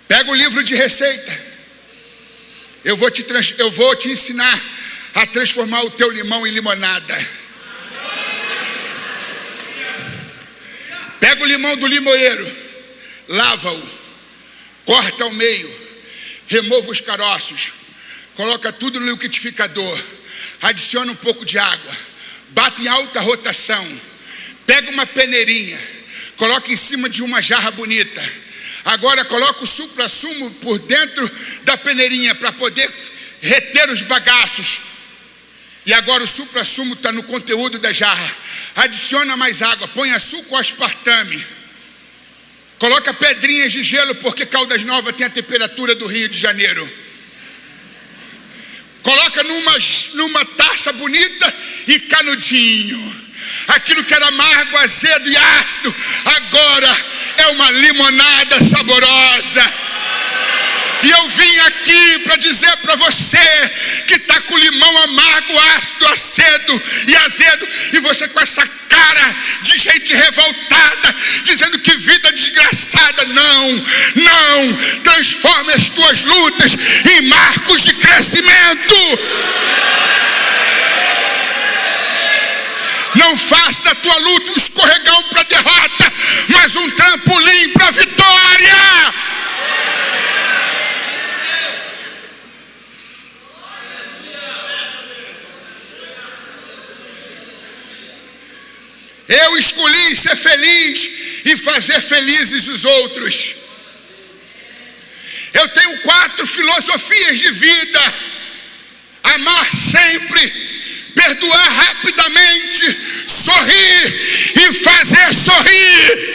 pega o livro de receita, eu vou te ensinar a transformar o teu limão em limonada. Pega o limão do limoeiro, lava-o, corta ao meio, remova os caroços, coloca tudo no liquidificador, adiciona um pouco de água, bate em alta rotação, pega uma peneirinha, coloca em cima de uma jarra bonita. Agora coloca o supra-sumo por dentro da peneirinha para poder reter os bagaços. E agora o supra-sumo está no conteúdo da jarra. Adiciona mais água, põe açúcar ou aspartame. Coloca pedrinhas de gelo, porque Caldas Novas tem a temperatura do Rio de Janeiro. Coloca numa taça bonita e canudinho. Aquilo que era amargo, azedo e ácido, agora é uma limonada saborosa. E eu vim aqui para dizer para você que está com limão amargo, ácido, e azedo, e você com essa cara de gente revoltada, dizendo que vida desgraçada. Não, transforme as tuas lutas em marcos de crescimento. Não faça da tua luta um escorregão para a derrota, mas um trampolim para a vitória. Eu escolhi ser feliz e fazer felizes os outros. Eu tenho 4 filosofias de vida: amar sempre, perdoar rapidamente, sorrir e fazer sorrir.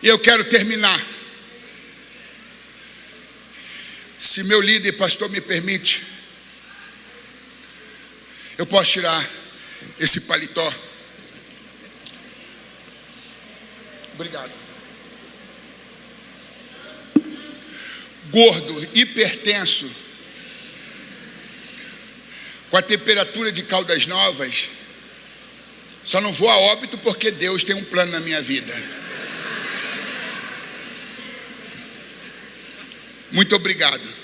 E eu quero terminar. Se meu líder, pastor, me permite, eu posso tirar esse paletó. Obrigado. Gordo, hipertenso, com a temperatura de Caldas Novas, só não vou a óbito porque Deus tem um plano na minha vida. Muito obrigado.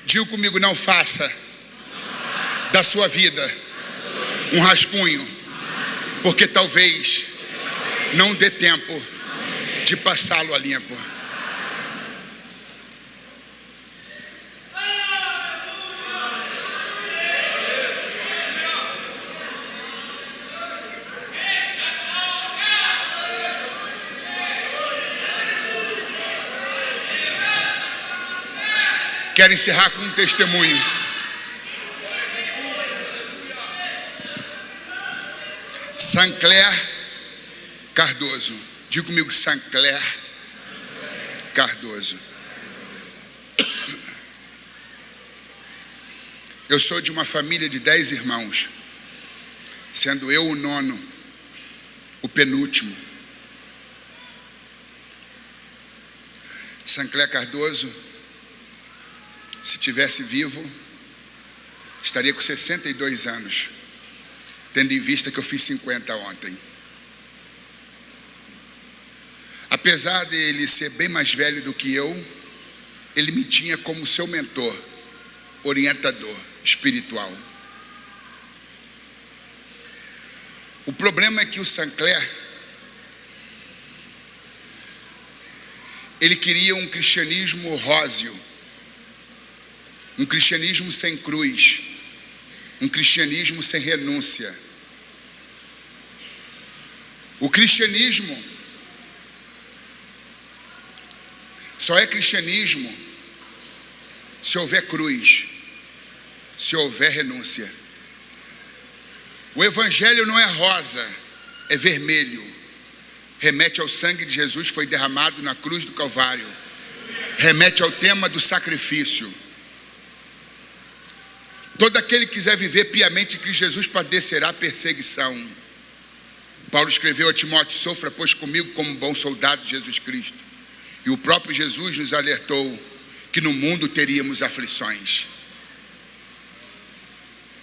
Diga comigo, não faça da sua vida um rascunho, porque talvez não dê tempo de passá-lo a limpo. Quero encerrar com um testemunho. Sancler Cardoso. Diga comigo, Sancler Cardoso. Eu sou de uma família de 10 irmãos, sendo eu o nono, o penúltimo. Sancler Cardoso, se tivesse vivo, estaria com 62 anos, tendo em vista que eu fiz 50 ontem. Apesar de ele ser bem mais velho do que eu, ele me tinha como seu mentor, orientador espiritual. O problema é que o Sancler, ele queria um cristianismo róseo, um cristianismo sem cruz, um cristianismo sem renúncia. O cristianismo só é cristianismo se houver cruz, se houver renúncia. O evangelho não é rosa, é vermelho. Remete ao sangue de Jesus que foi derramado na cruz do Calvário. Remete ao tema do sacrifício. Todo aquele que quiser viver piamente em Cristo Jesus padecerá perseguição. Paulo escreveu a Timóteo: sofra, pois, comigo como um bom soldado de Jesus Cristo. E o próprio Jesus nos alertou que no mundo teríamos aflições.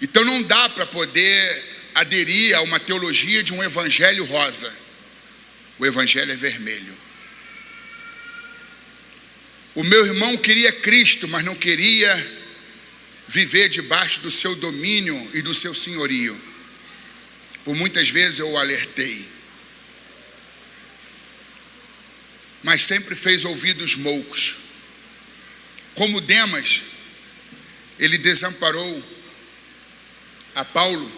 Então não dá para poder aderir a uma teologia de um evangelho rosa. O evangelho é vermelho. O meu irmão queria Cristo, mas não queria viver debaixo do seu domínio e do seu senhorio. Por muitas vezes eu o alertei, mas sempre fez ouvidos moucos. Como Demas, ele desamparou a Paulo,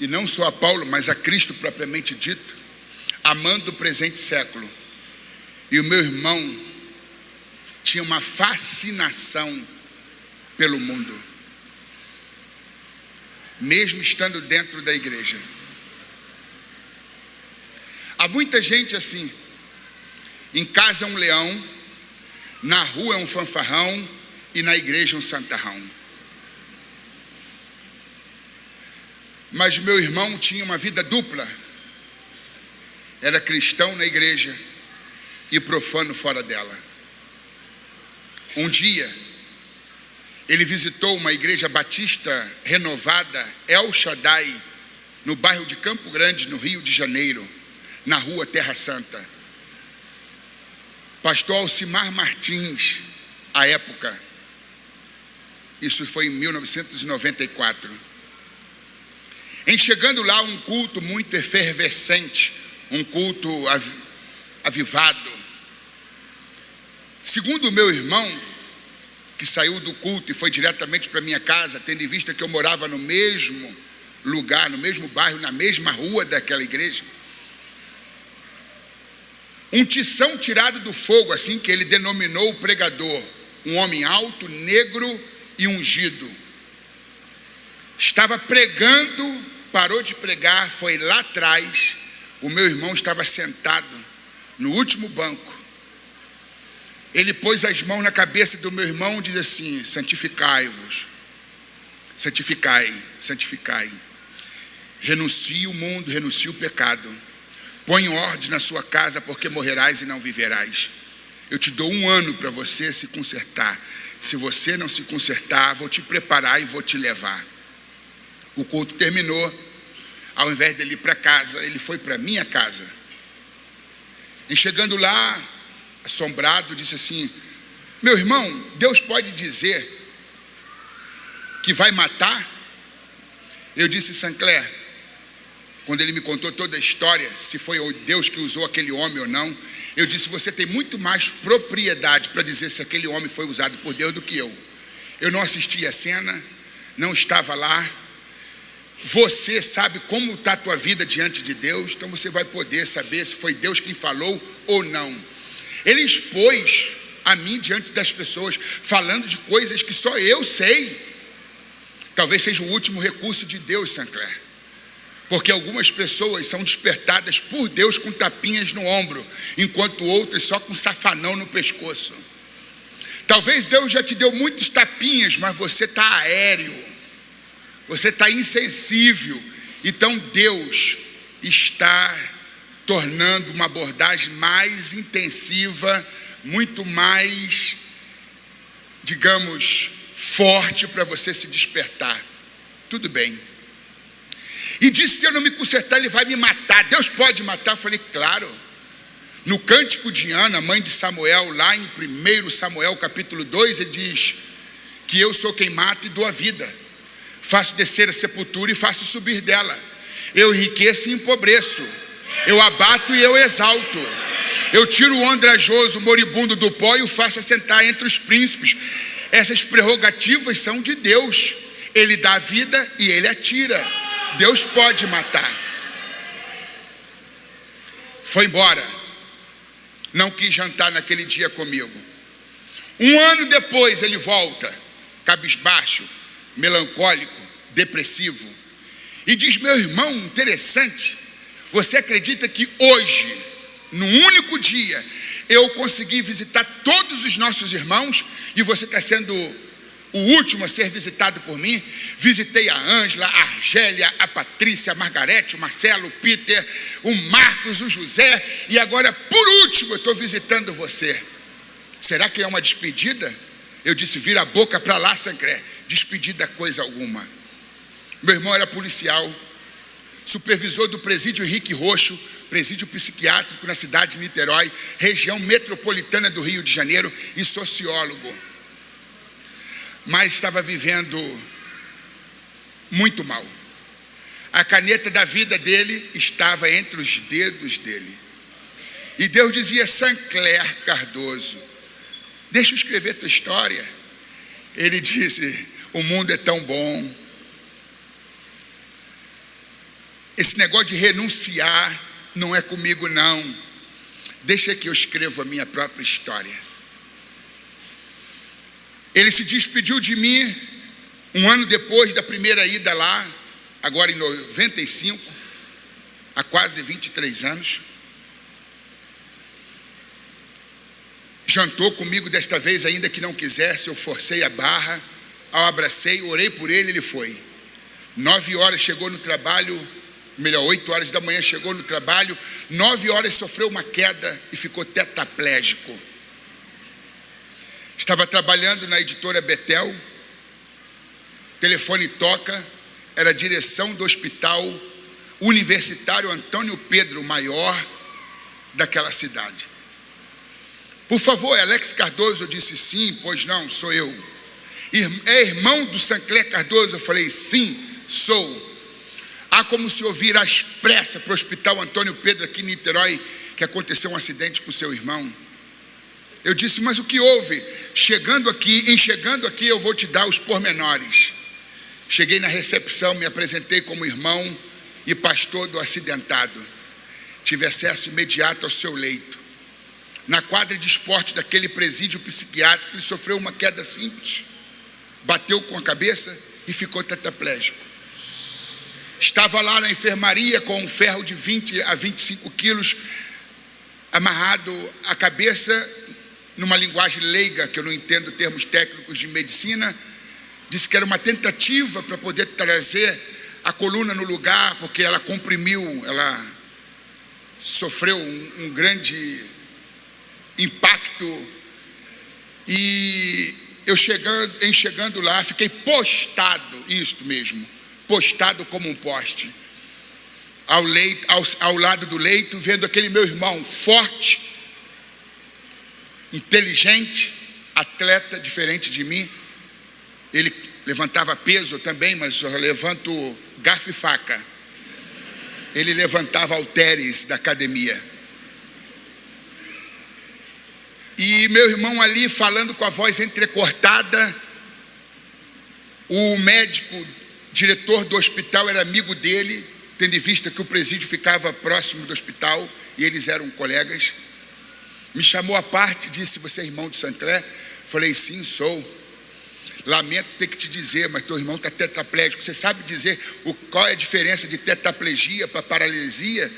e não só a Paulo, mas a Cristo propriamente dito, amando o presente século. E o meu irmão tinha uma fascinação pelo mundo, mesmo estando dentro da igreja. Há muita gente assim. Em casa é um leão, na rua é um fanfarrão e na igreja é um santarrão. Mas meu irmão tinha uma vida dupla. Era cristão na igreja e profano fora dela. Um dia ele visitou uma igreja batista renovada, El Shaddai, no bairro de Campo Grande, no Rio de Janeiro, na rua Terra Santa. Pastor Alcimar Martins, à época, isso foi em 1994. Em chegando lá, um culto muito efervescente, um culto avivado. Segundo o meu irmão, que saiu do culto e foi diretamente para minha casa, tendo em vista que eu morava no mesmo lugar, no mesmo bairro, na mesma rua daquela igreja, um tição tirado do fogo, assim que ele denominou o pregador, um homem alto, negro e ungido, estava pregando, parou de pregar, foi lá atrás. O meu irmão estava sentado no último banco ele pôs as mãos na cabeça do meu irmão e diz assim: santificai-vos, santificai. Renuncie o mundo, renuncie o pecado. Põe ordem na sua casa, porque morrerás e não viverás. Eu te dou 1 ano para você se consertar. Se você não se consertar, vou te preparar e vou te levar. O culto terminou. Ao invés dele ir para casa, ele foi para minha casa. E chegando lá, assombrado, disse assim: meu irmão, Deus pode dizer que vai matar? Eu disse: Sancler, quando ele me contou toda a história, se foi Deus que usou aquele homem ou não, eu disse: você tem muito mais propriedade para dizer se aquele homem foi usado por Deus do que eu. Eu não assisti a cena, não estava lá. Você sabe como está a tua vida diante de Deus, então você vai poder saber se foi Deus quem falou ou não. Ele expôs a mim diante das pessoas, falando de coisas que só eu sei. Talvez seja o último recurso de Deus, Sancler, porque algumas pessoas são despertadas por Deus com tapinhas no ombro, enquanto outras só com safanão no pescoço. Talvez Deus já te deu muitos tapinhas, mas você está aéreo, você está insensível. Então Deus está tornando uma abordagem mais intensiva, muito mais, digamos, forte para você se despertar. Tudo bem. E disse: se eu não me consertar, ele vai me matar. Deus pode matar? Eu falei: claro. No Cântico de Ana, mãe de Samuel, lá em 1 Samuel capítulo 2, ele diz que eu sou quem mato e dou a vida. Faço descer a sepultura e faço subir dela. Eu enriqueço e empobreço. Eu abato e eu exalto. Eu tiro o andrajoso, o moribundo do pó e o faço assentar entre os príncipes. Essas prerrogativas são de Deus. Ele dá a vida e ele a tira. Deus pode matar. Foi embora. Não quis jantar naquele dia comigo. 1 ano depois ele volta, cabisbaixo, melancólico, depressivo, e diz: meu irmão, interessante, você acredita que hoje, num único dia, eu consegui visitar todos os nossos irmãos e você está sendo o último a ser visitado por mim? Visitei a Ângela, a Argélia, a Patrícia, a Margarete, o Marcelo, o Peter, o Marcos, o José, e agora, por último, eu estou visitando você. Será que é uma despedida? Eu disse: vira a boca para lá, Sancler. Despedida coisa alguma. Meu irmão era policial, supervisor do presídio Henrique Roxo, presídio psiquiátrico na cidade de Niterói, região metropolitana do Rio de Janeiro, e sociólogo. Mas estava vivendo muito mal. A caneta da vida dele estava entre os dedos dele. E Deus dizia: Sancler Cardoso, deixa eu escrever tua história. Ele disse: o mundo é tão bom. Esse negócio de renunciar não é comigo não. Deixa que eu escrevo a minha própria história. Ele se despediu de mim 1 ano depois da primeira ida lá, agora em 95, há quase 23 anos. Jantou comigo desta vez, ainda que não quisesse, eu forcei a barra. Ao abracei, orei por ele, ele foi. 9 horas chegou no trabalho, 8 horas da manhã chegou no trabalho, 9 horas sofreu uma queda e ficou tetraplégico. Estava trabalhando na editora Betel, o telefone toca, era a direção do hospital universitário Antônio Pedro, o maior daquela cidade. Por favor, Alex Cardoso? Eu disse: sim. Pois não, sou eu. É irmão do Sancler Cardoso? Eu falei: sim, sou. Há como se ouvir às pressas para o hospital Antônio Pedro aqui em Niterói, que aconteceu um acidente com seu irmão. Eu disse: mas o que houve? Chegando aqui, eu vou te dar os pormenores. Cheguei na recepção, me apresentei como irmão e pastor do acidentado. Tive acesso imediato ao seu leito. Na quadra de esporte daquele presídio psiquiátrico, ele sofreu uma queda simples, bateu com a cabeça e ficou tetraplégico. Estava lá na enfermaria com um ferro de 20 a 25 quilos amarrado à cabeça numa linguagem leiga, que eu não entendo termos técnicos de medicina, disse que era uma tentativa para poder trazer a coluna no lugar, porque ela comprimiu, ela sofreu um grande impacto. E eu chegando lá, fiquei postado, isto mesmo, postado como um poste, ao lado do leito, vendo aquele meu irmão forte, inteligente, atleta, diferente de mim. Ele levantava peso também, mas eu levanto garfo e faca. Ele levantava halteres da academia. E meu irmão ali falando com a voz entrecortada. O médico, diretor do hospital, era amigo dele, tendo em vista que o presídio ficava próximo do hospital e eles eram colegas. Me chamou à parte e disse: você é irmão de Sancler? Falei: sim, sou. Lamento ter que te dizer, mas teu irmão está tetraplégico. Você sabe dizer qual é a diferença de tetraplegia para paralisia?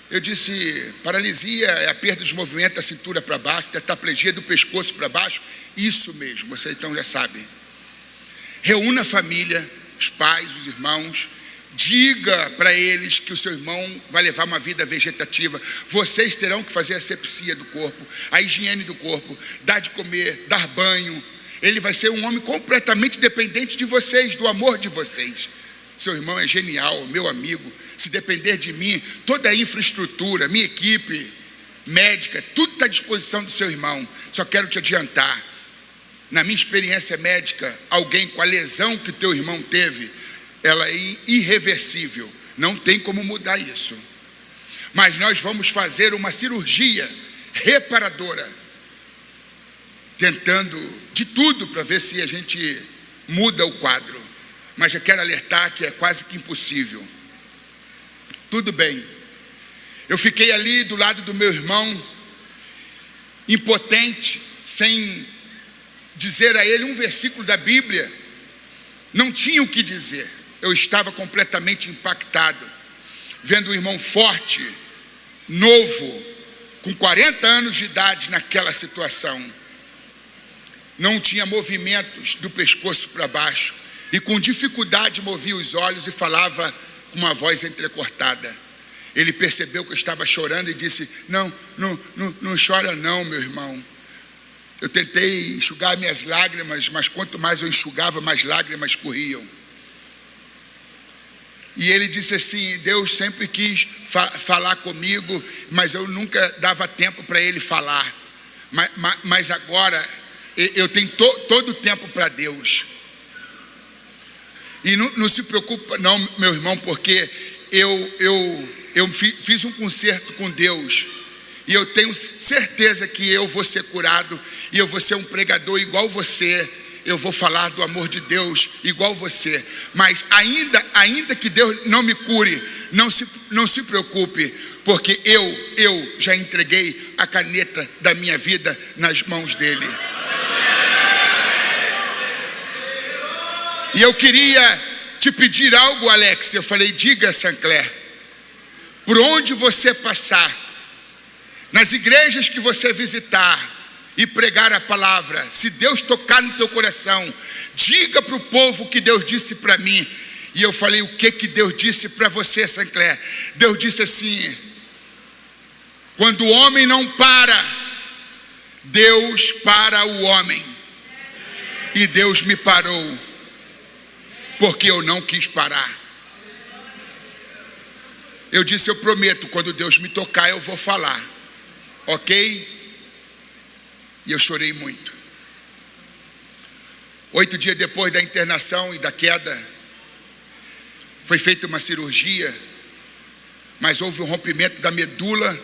Eu disse: paralisia é a perda dos movimentos da cintura para baixo, tetraplegia do pescoço para baixo. Isso mesmo, você então já sabe. Reúna a família, os pais, os irmãos, diga para eles que o seu irmão vai levar uma vida vegetativa. Vocês terão que fazer a asepsia do corpo, a higiene do corpo, dar de comer, dar banho. Ele vai ser um homem completamente dependente de vocês, do amor de vocês. Seu irmão é genial, meu amigo. Se depender de mim, toda a infraestrutura, minha equipe médica, tudo está à disposição do seu irmão. Só quero te adiantar, na minha experiência médica, alguém com a lesão que teu irmão teve, ela é irreversível, não tem como mudar isso. Mas nós vamos fazer uma cirurgia reparadora, tentando de tudo para ver se a gente muda o quadro. Mas já quero alertar que é quase que impossível. Tudo bem. Eu fiquei ali do lado do meu irmão, impotente, sem dizer a ele um versículo da Bíblia. Não tinha o que dizer. Eu estava completamente impactado, vendo um irmão forte, novo, com 40 anos de idade naquela situação. Não tinha movimentos do pescoço para baixo e com dificuldade movia os olhos e falava com uma voz entrecortada. Ele percebeu que eu estava chorando e disse: não chora não, meu irmão. Eu tentei enxugar minhas lágrimas, mas quanto mais eu enxugava, mais lágrimas corriam. E ele disse assim: Deus sempre quis falar comigo, mas eu nunca dava tempo para ele falar. Mas agora eu tenho todo o tempo para Deus. E não se preocupa não, meu irmão, porque eu fiz um concerto com Deus. E eu tenho certeza que eu vou ser curado. E eu vou ser um pregador igual você. Eu vou falar do amor de Deus igual você. Mas ainda que Deus não me cure, não se preocupe, porque eu já entreguei a caneta da minha vida nas mãos dele. E eu queria te pedir algo, Alex. Eu falei: diga, Sancler, por onde você passar, nas igrejas que você visitar e pregar a palavra, se Deus tocar no teu coração, diga para o povo o que Deus disse para mim. E eu falei: o que Deus disse para você, Sancler? Deus disse assim: quando o homem não para, Deus para o homem. E Deus me parou, porque eu não quis parar. Eu disse: eu prometo, quando Deus me tocar, eu vou falar. Ok? E eu chorei muito. 8 dias depois da internação e da queda, foi feita uma cirurgia, mas houve um rompimento da medula,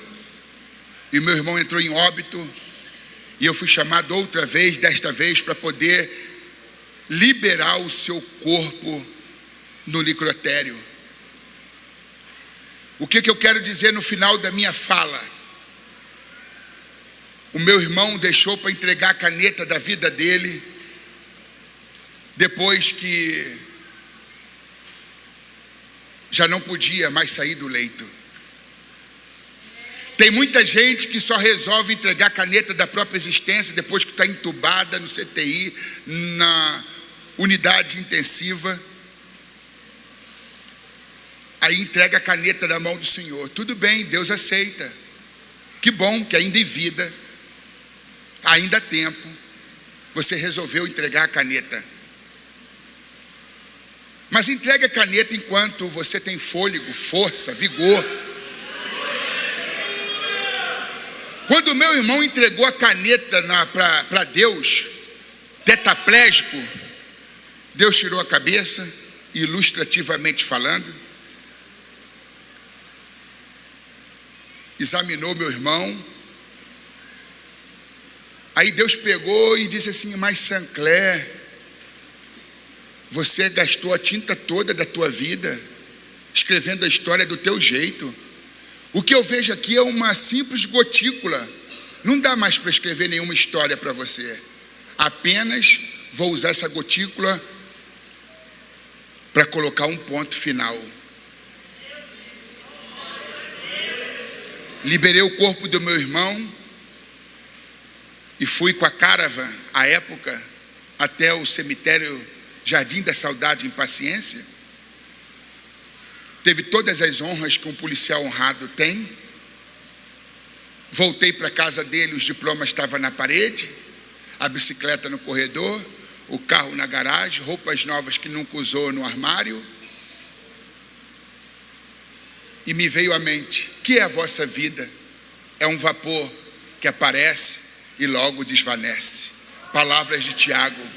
e meu irmão entrou em óbito, e eu fui chamado outra vez, desta vez para poder liberar o seu corpo no necrotério. O que eu quero dizer no final da minha fala? O meu irmão deixou para entregar a caneta da vida dele, depois que já não podia mais sair do leito. Tem muita gente que só resolve entregar a caneta da própria existência depois que está entubada no CTI, na unidade intensiva. Aí entrega a caneta na mão do Senhor. Tudo bem, Deus aceita. Que bom que ainda em vida, ainda há tempo, você resolveu entregar a caneta. Mas entregue a caneta enquanto você tem fôlego, força, vigor. Quando o meu irmão entregou a caneta para Deus, tetraplégico, Deus tirou a cabeça, ilustrativamente falando, examinou meu irmão. Aí Deus pegou e disse assim: mas Sancler, você gastou a tinta toda da tua vida escrevendo a história do teu jeito. O que eu vejo aqui é uma simples gotícula. Não dá mais para escrever nenhuma história para você. Apenas vou usar essa gotícula para colocar um ponto final. Liberei o corpo do meu irmão e fui com a caravan, à época, até o cemitério Jardim da Saudade, em Paciência. Teve todas as honras que um policial honrado tem. Voltei para a casa dele, os diplomas estavam na parede, a bicicleta no corredor, o carro na garagem, roupas novas que nunca usou no armário. E me veio à mente: que é a vossa vida? É um vapor que aparece e logo desvanece. Palavras de Tiago.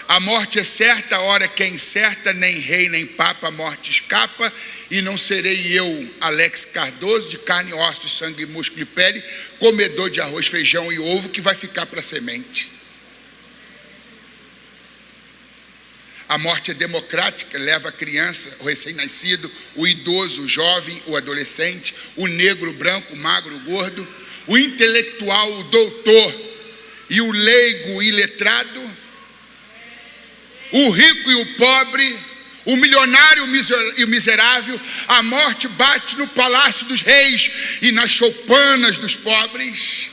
A morte é certa, a hora que é incerta, nem rei nem papa a morte escapa, e não serei eu, Alex Cardoso, de carne, ossos, sangue, músculo e pele, comedor de arroz, feijão e ovo, que vai ficar para semente. A morte é democrática, leva a criança, o recém-nascido, o idoso, o jovem, o adolescente, o negro, o branco, o magro, o gordo, o intelectual, o doutor, e o leigo, o iletrado, o rico e o pobre, o milionário e o miserável. A morte bate no palácio dos reis e nas choupanas dos pobres.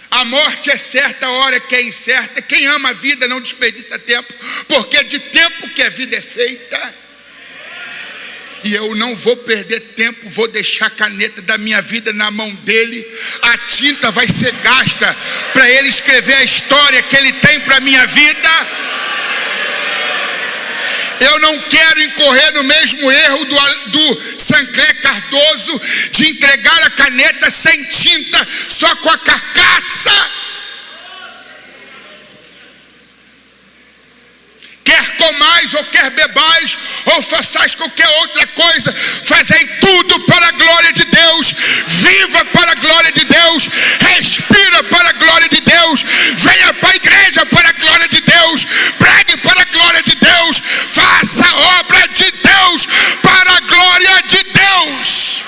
A morte é certa, a hora que é incerta. Quem ama a vida não desperdiça tempo, porque de tempo que a vida é feita. E eu não vou perder tempo, vou deixar a caneta da minha vida na mão dele. A tinta vai ser gasta para ele escrever a história que ele tem para a minha vida. Eu não quero incorrer no mesmo erro do Sancler Cardoso, de entregar a caneta sem tinta, só com a carcaça. Quer comais ou quer bebais, ou façais qualquer outra coisa, fazei tudo para a glória de Deus. Viva para a glória de Deus, respira para a glória de Deus, venha para a igreja para a glória de Deus, pregue para a glória de Deus, faça a obra de Deus para a glória de Deus.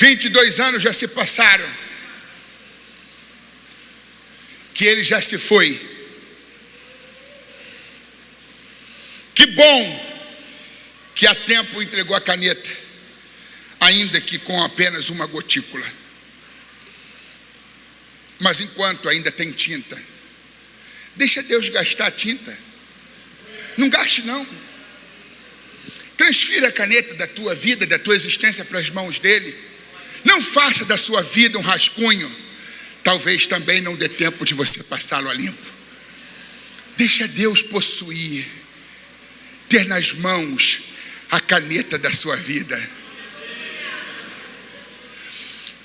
$22 anos já se passaram, que ele já se foi. Que bom que há tempo entregou a caneta, ainda que com apenas uma gotícula. Mas enquanto ainda tem tinta, deixa Deus gastar a tinta. Não gaste não. Transfira a caneta da tua vida, da tua existência para as mãos dele. Não faça da sua vida um rascunho. Talvez também não dê tempo de você passá-lo a limpo. Deixa Deus possuir, ter nas mãos a caneta da sua vida.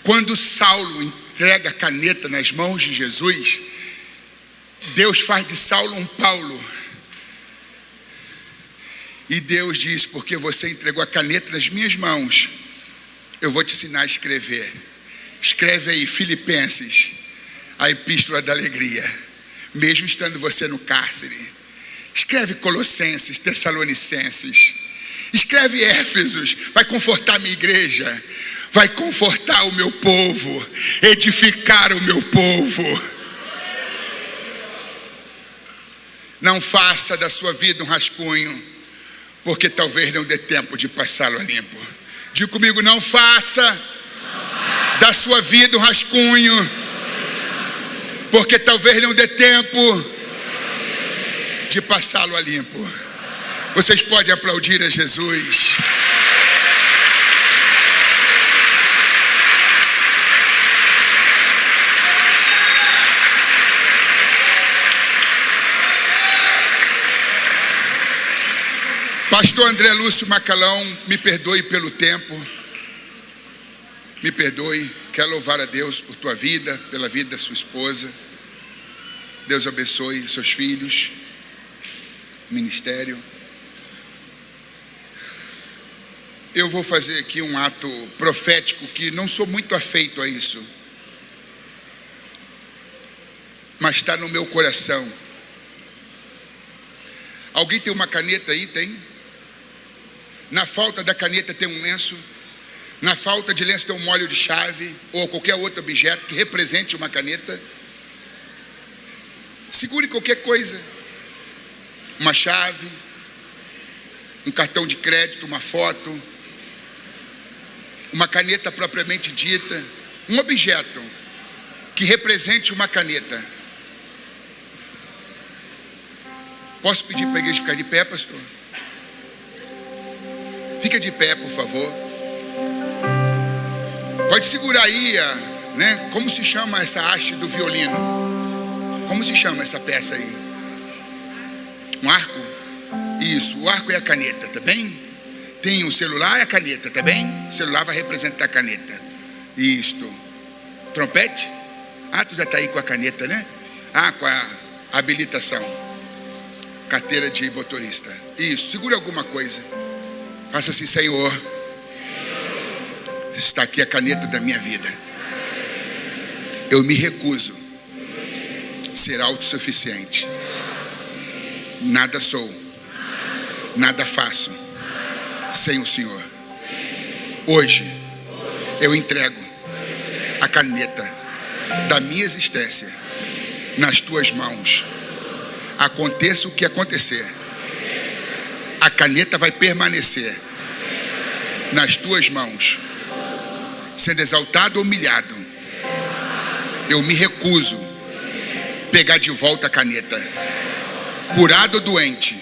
Quando Saulo entrega a caneta nas mãos de Jesus, Deus faz de Saulo um Paulo. E Deus diz: porque você entregou a caneta nas minhas mãos, eu vou te ensinar a escrever. Escreve aí Filipenses, a epístola da alegria, mesmo estando você no cárcere. Escreve Colossenses, Tessalonicenses. Escreve Éfesos, vai confortar a minha igreja, vai confortar o meu povo, edificar o meu povo. Não faça da sua vida um rascunho, porque talvez não dê tempo de passá-lo a limpo. Diga comigo, não faça da sua vida um rascunho, porque talvez não dê tempo de passá-lo a limpo. Vocês podem aplaudir a Jesus. Pastor André Lúcio Macalão, me perdoe pelo tempo. Me perdoe. Quero louvar a Deus por tua vida, pela vida da sua esposa. Deus abençoe seus filhos, ministério. Eu vou fazer aqui um ato profético que não sou muito afeito a isso, mas está no meu coração. Alguém tem uma caneta aí? Tem? Na falta da caneta tem um lenço. Na falta de lenço tem um molho de chave ou qualquer outro objeto que represente uma caneta. Segure qualquer coisa. Uma chave, um cartão de crédito, uma foto, uma caneta propriamente dita, um objeto que represente uma caneta. Posso pedir para a igreja ficar de pé, pastor? Fica de pé, por favor. Pode segurar aí, né? Como se chama essa haste do violino? Como se chama essa peça aí? Um arco? Isso, o arco é a caneta, tá bem? Tem o celular e a caneta, tá bem? O celular vai representar a caneta. Isto. Trompete? Ah, tu já está aí com a caneta, né? Ah, com a habilitação. Carteira de motorista. Isso, segure alguma coisa. Faça assim, Senhor. Está aqui a caneta da minha vida. Eu me recuso a ser autossuficiente. Nada sou, nada faço sem o Senhor. Hoje eu entrego a caneta da minha existência nas tuas mãos. Aconteça o que acontecer, a caneta vai permanecer nas tuas mãos. Sendo exaltado ou humilhado, eu me recuso a pegar de volta a caneta. Curado ou doente,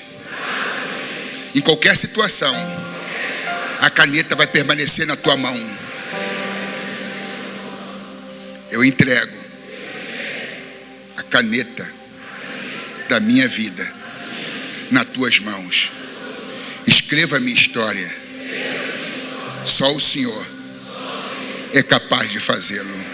em qualquer situação, a caneta vai permanecer na tua mão. Eu entrego a caneta da minha vida nas tuas mãos. Escreva a minha história. Só o Senhor é capaz de fazê-lo.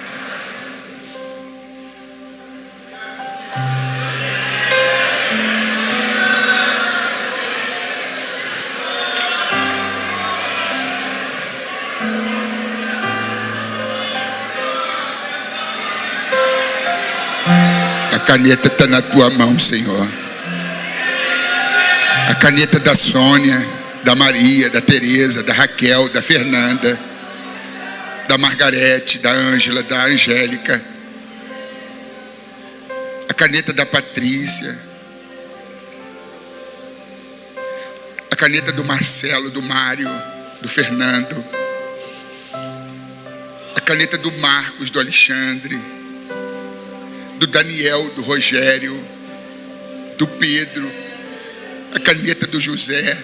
A caneta está na tua mão, Senhor. A caneta da Sônia, da Maria, da Tereza, da Raquel, da Fernanda, da Margarete, da Ângela, da Angélica. A caneta da Patrícia. A caneta do Marcelo, do Mário, do Fernando. A caneta do Marcos, do Alexandre, do Daniel, do Rogério, do Pedro. A caneta do José.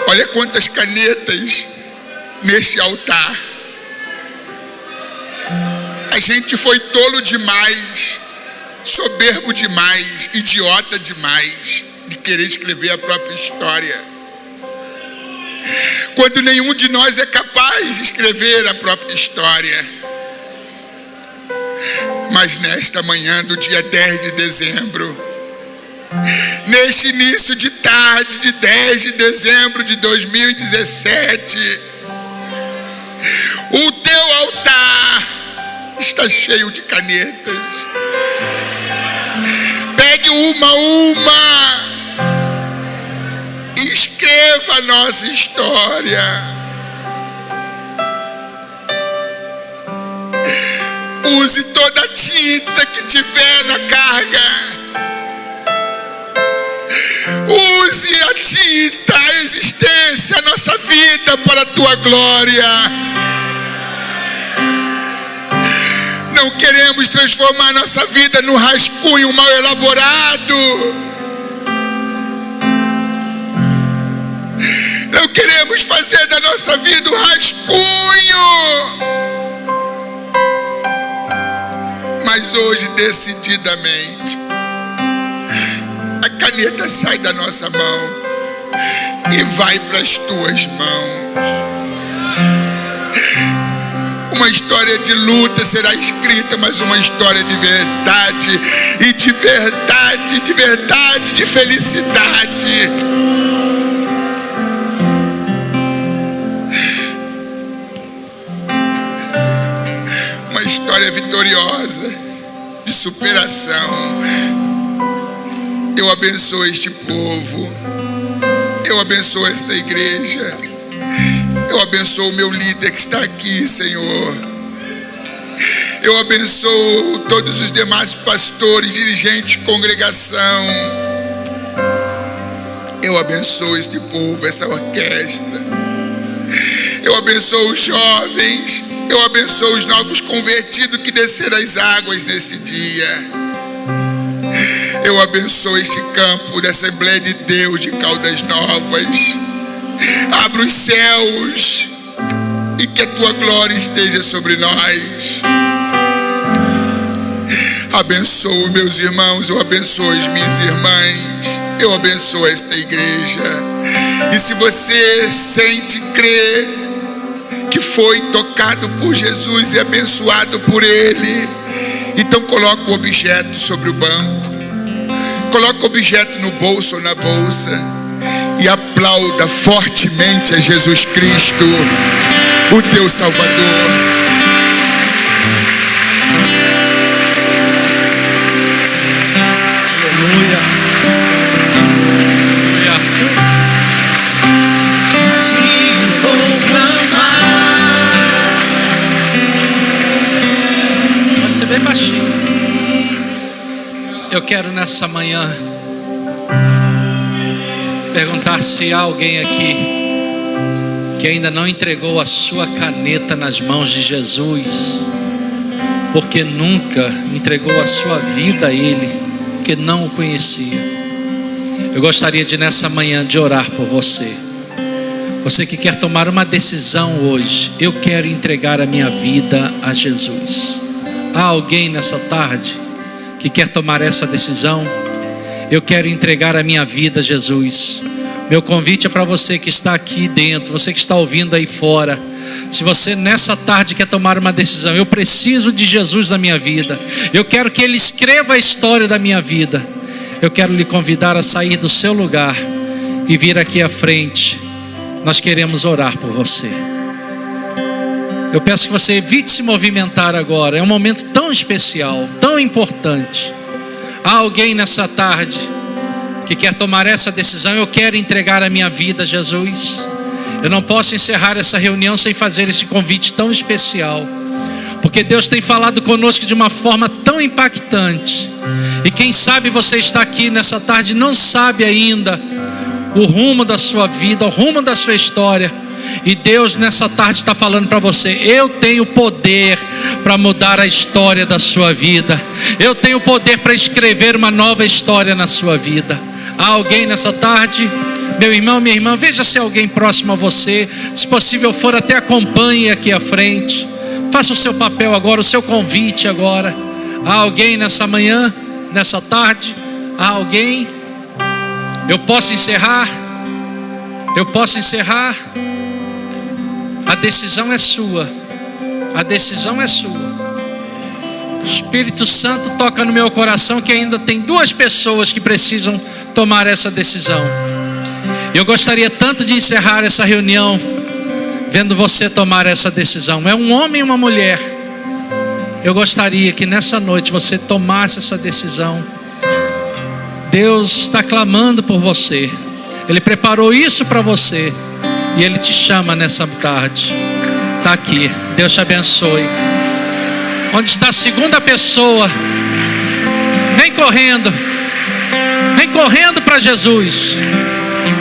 Olha quantas canetas neste altar. A gente foi tolo demais, soberbo demais, idiota demais de querer escrever a própria história, quando nenhum de nós é capaz de escrever a própria história. Mas nesta manhã do dia 10 de dezembro, neste início de tarde de 10 de dezembro de 2017, o teu altar está cheio de canetas. Pegue uma e escreva a nossa história. Use toda a tinta que tiver na carga. Use a tinta, a existência, a nossa vida para a tua glória. Não queremos transformar nossa vida num rascunho mal elaborado. Não queremos fazer da nossa vida um rascunho. Mas hoje, decididamente, a caneta sai da nossa mão e vai para as tuas mãos. Uma história de luta será escrita, mas uma história de verdade, e de verdade, de verdade, de felicidade. Uma história vitoriosa, de superação. Eu abençoo este povo, eu abençoo esta igreja, eu abençoo o meu líder que está aqui, Senhor. Eu abençoo todos os demais pastores, dirigentes de congregação. Eu abençoo este povo, essa orquestra. Eu abençoo os jovens. Eu abençoo os novos convertidos que desceram as águas nesse dia. Eu abençoo este campo da Assembleia de Deus de Caldas Novas. Abra os céus e que a tua glória esteja sobre nós. Abençoo meus irmãos, eu abençoo as minhas irmãs, eu abençoo esta igreja. E se você sente crer que foi tocado por Jesus e abençoado por Ele, então coloca o objeto sobre o banco, coloca o objeto no bolso ou na bolsa e aplauda fortemente a Jesus Cristo, o teu Salvador. Aleluia. Pode ser bem baixinho. Eu quero nessa manhã perguntar se há alguém aqui que ainda não entregou a sua caneta nas mãos de Jesus, porque nunca entregou a sua vida a Ele, porque não o conhecia. Eu gostaria de nessa manhã de orar por você. Você que quer tomar uma decisão hoje, eu quero entregar a minha vida a Jesus. Há alguém nessa tarde que quer tomar essa decisão? Eu quero entregar a minha vida a Jesus. Meu convite é para você que está aqui dentro, você que está ouvindo aí fora. Se você nessa tarde quer tomar uma decisão, eu preciso de Jesus na minha vida, eu quero que Ele escreva a história da minha vida, eu quero lhe convidar a sair do seu lugar e vir aqui à frente. Nós queremos orar por você. Eu peço que você evite se movimentar agora. É um momento tão especial, tão importante. Há alguém nessa tarde que quer tomar essa decisão? Eu quero entregar a minha vida a Jesus. Eu não posso encerrar essa reunião sem fazer esse convite tão especial, porque Deus tem falado conosco de uma forma tão impactante. E quem sabe você está aqui nessa tarde e não sabe ainda o rumo da sua vida, o rumo da sua história. E Deus nessa tarde está falando para você: eu tenho poder para mudar a história da sua vida. Eu tenho poder para escrever uma nova história na sua vida. Há alguém nessa tarde? Meu irmão, minha irmã, veja se há alguém próximo a você. Se possível for, até acompanhe aqui à frente. Faça o seu papel agora, o seu convite agora. Há alguém nessa manhã, nessa tarde? Há alguém? Eu posso encerrar? Eu posso encerrar? A decisão é sua. A decisão é sua. O Espírito Santo toca no meu coração que ainda tem duas pessoas que precisam tomar essa decisão. Eu gostaria tanto de encerrar essa reunião vendo você tomar essa decisão. É um homem e uma mulher. Eu gostaria que nessa noite você tomasse essa decisão. Deus está clamando por você. Ele preparou isso para você. E Ele te chama nessa tarde. Está aqui. Deus te abençoe. Onde está a segunda pessoa? Vem correndo. Vem correndo para Jesus.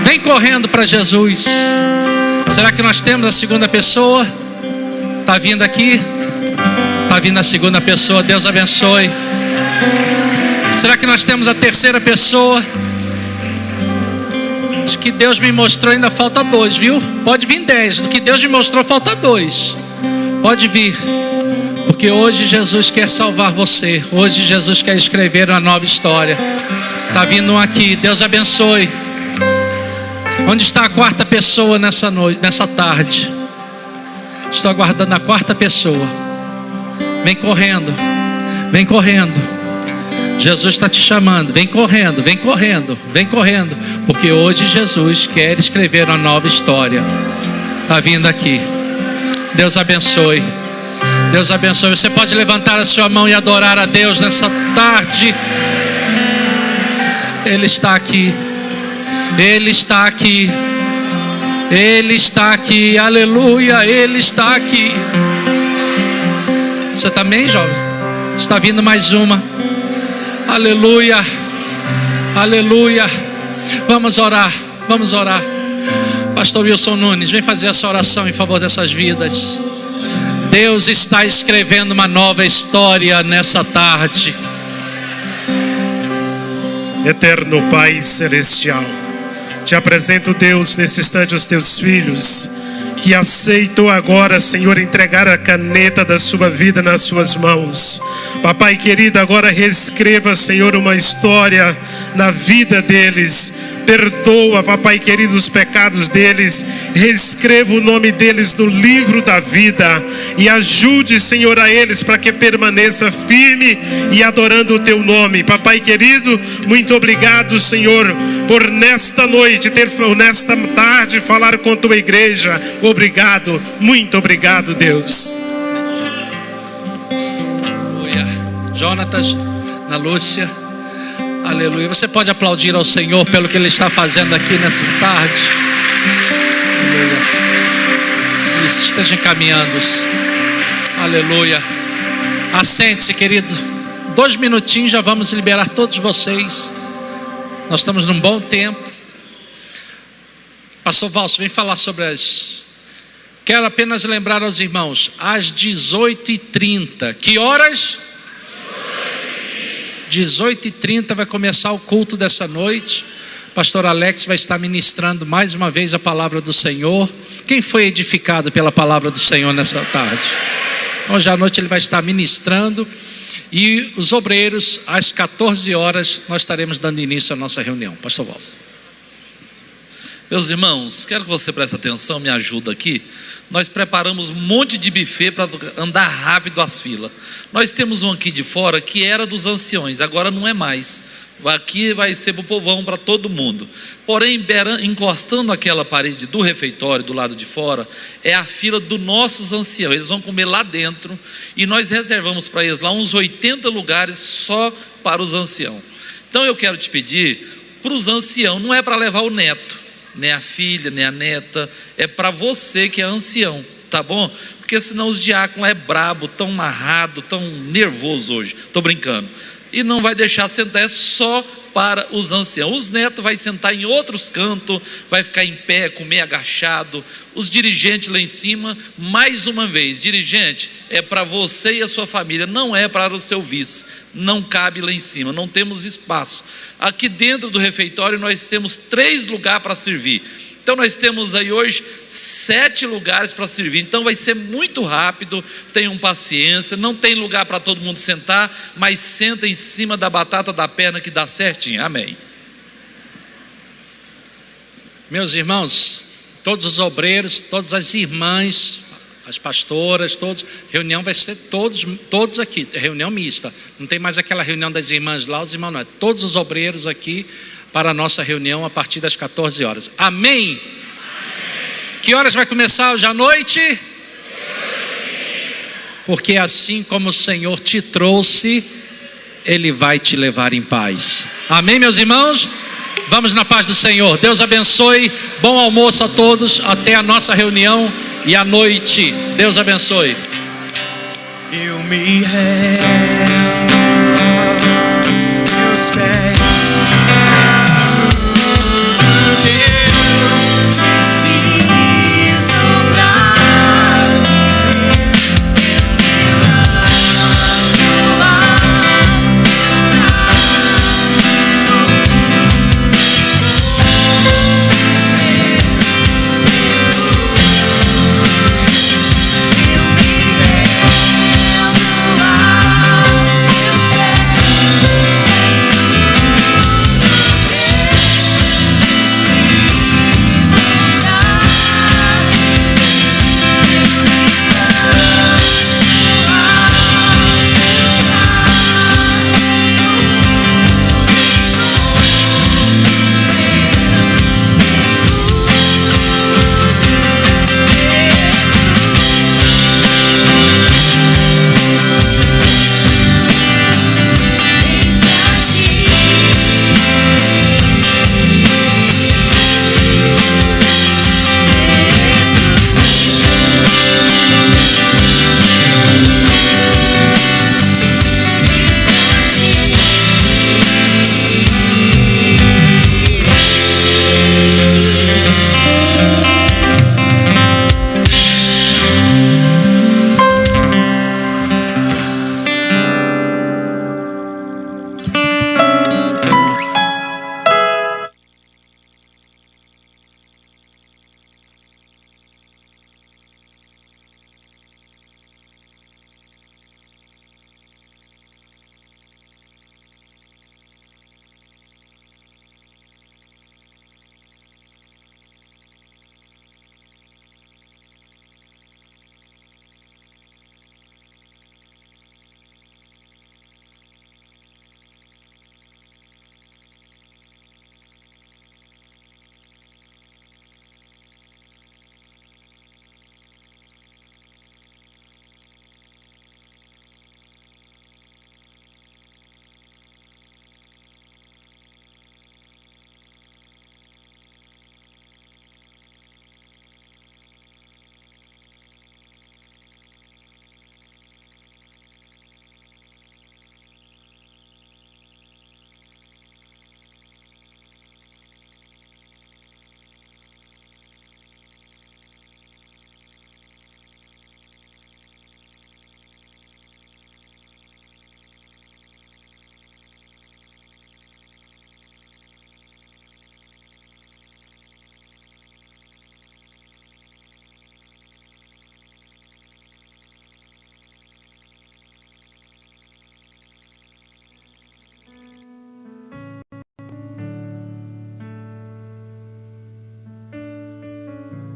Vem correndo para Jesus. Será que nós temos a segunda pessoa? Está vindo aqui? Está vindo a segunda pessoa. Deus abençoe. Será que nós temos a terceira pessoa? Do que Deus me mostrou ainda falta 2, viu? Pode vir 10. Do que Deus me mostrou falta 2. Pode vir. Porque hoje Jesus quer salvar você. Hoje Jesus quer escrever uma nova história. Está vindo um aqui. Deus abençoe. Onde está a quarta pessoa nessa noite, nessa tarde? Estou aguardando a quarta pessoa. Vem correndo. Vem correndo. Jesus está te chamando. Vem correndo, vem correndo, vem correndo. Porque hoje Jesus quer escrever uma nova história. Está vindo aqui. Deus abençoe. Deus abençoe. Você pode levantar a sua mão e adorar a Deus nessa tarde. Ele está aqui. Ele está aqui. Ele está aqui. Aleluia. Ele está aqui. Você também, jovem? Está vindo mais uma. Aleluia. Aleluia. Vamos orar. Vamos orar. Pastor Wilson Nunes, vem fazer essa oração em favor dessas vidas. Deus está escrevendo uma nova história nessa tarde. Eterno Pai Celestial, te apresento, Deus, nesse instante os teus filhos que aceitam agora, Senhor, entregar a caneta da sua vida nas suas mãos. Papai querido, agora reescreva, Senhor, uma história na vida deles. Perdoa, Papai querido, os pecados deles. Reescreva o nome deles no livro da vida. E ajude, Senhor, a eles para que permaneça firme e adorando o teu nome. Papai querido, muito obrigado, Senhor, por nesta noite, nesta tarde, falar com a tua igreja. Obrigado, muito obrigado, Deus. Aleluia. Jonatas, Ana Lúcia. Aleluia. Você pode aplaudir ao Senhor pelo que Ele está fazendo aqui nessa tarde. Aleluia. Isso, esteja encaminhando-se. Aleluia. Assente-se, querido. 2 minutinhos, já vamos liberar todos vocês. Nós estamos num bom tempo. Pastor Valso, vem falar sobre as... Quero apenas lembrar aos irmãos, às 18h30. Que horas? 18h30 vai começar o culto dessa noite. Pastor Alex vai estar ministrando mais uma vez a palavra do Senhor. Quem foi edificado pela palavra do Senhor nessa tarde? Hoje à noite ele vai estar ministrando. E os obreiros, às 14 horas, nós estaremos dando início à nossa reunião. Pastor Walter. Meus irmãos, quero que você preste atenção, me ajuda aqui. Nós preparamos um monte de buffet para andar rápido as filas. Nós temos um aqui de fora que era dos anciões, agora não é mais. Aqui vai ser para o povão, para todo mundo. Porém, encostando aquela parede do refeitório, do lado de fora, é a fila dos nossos anciãos. Eles vão comer lá dentro e nós reservamos para eles lá uns 80 lugares só para os anciãos. Então eu quero te pedir, para os anciãos, não é para levar o neto, nem a filha, nem a neta, é para você que é ancião, tá bom? Porque senão os diáconos é brabo, tão amarrado, tão nervoso hoje, estou brincando. E não vai deixar sentar, é só para os anciãos. Os netos vai sentar em outros cantos, vai ficar em pé, comer agachado. Os dirigentes lá em cima, mais uma vez, dirigente, é para você e a sua família, não é para o seu vice, não cabe lá em cima, não temos espaço. Aqui dentro do refeitório nós temos 3 lugares para servir. Então nós temos aí hoje 7 lugares para servir. Então vai ser muito rápido, tenham paciência. Não tem lugar para todo mundo sentar, mas senta em cima da batata da perna que dá certinho. Amém. Meus irmãos, todos os obreiros, todas as irmãs, as pastoras, todos, reunião vai ser todos aqui, reunião mista. Não tem mais aquela reunião das irmãs lá, os irmãos não, é todos os obreiros aqui para a nossa reunião a partir das 14 horas. Amém? Amém. Que horas vai começar hoje à noite? Porque assim como o Senhor te trouxe, Ele vai te levar em paz. Amém, meus irmãos? Vamos na paz do Senhor. Deus abençoe. Bom almoço a todos. Até a nossa reunião e à noite. Deus abençoe. me have.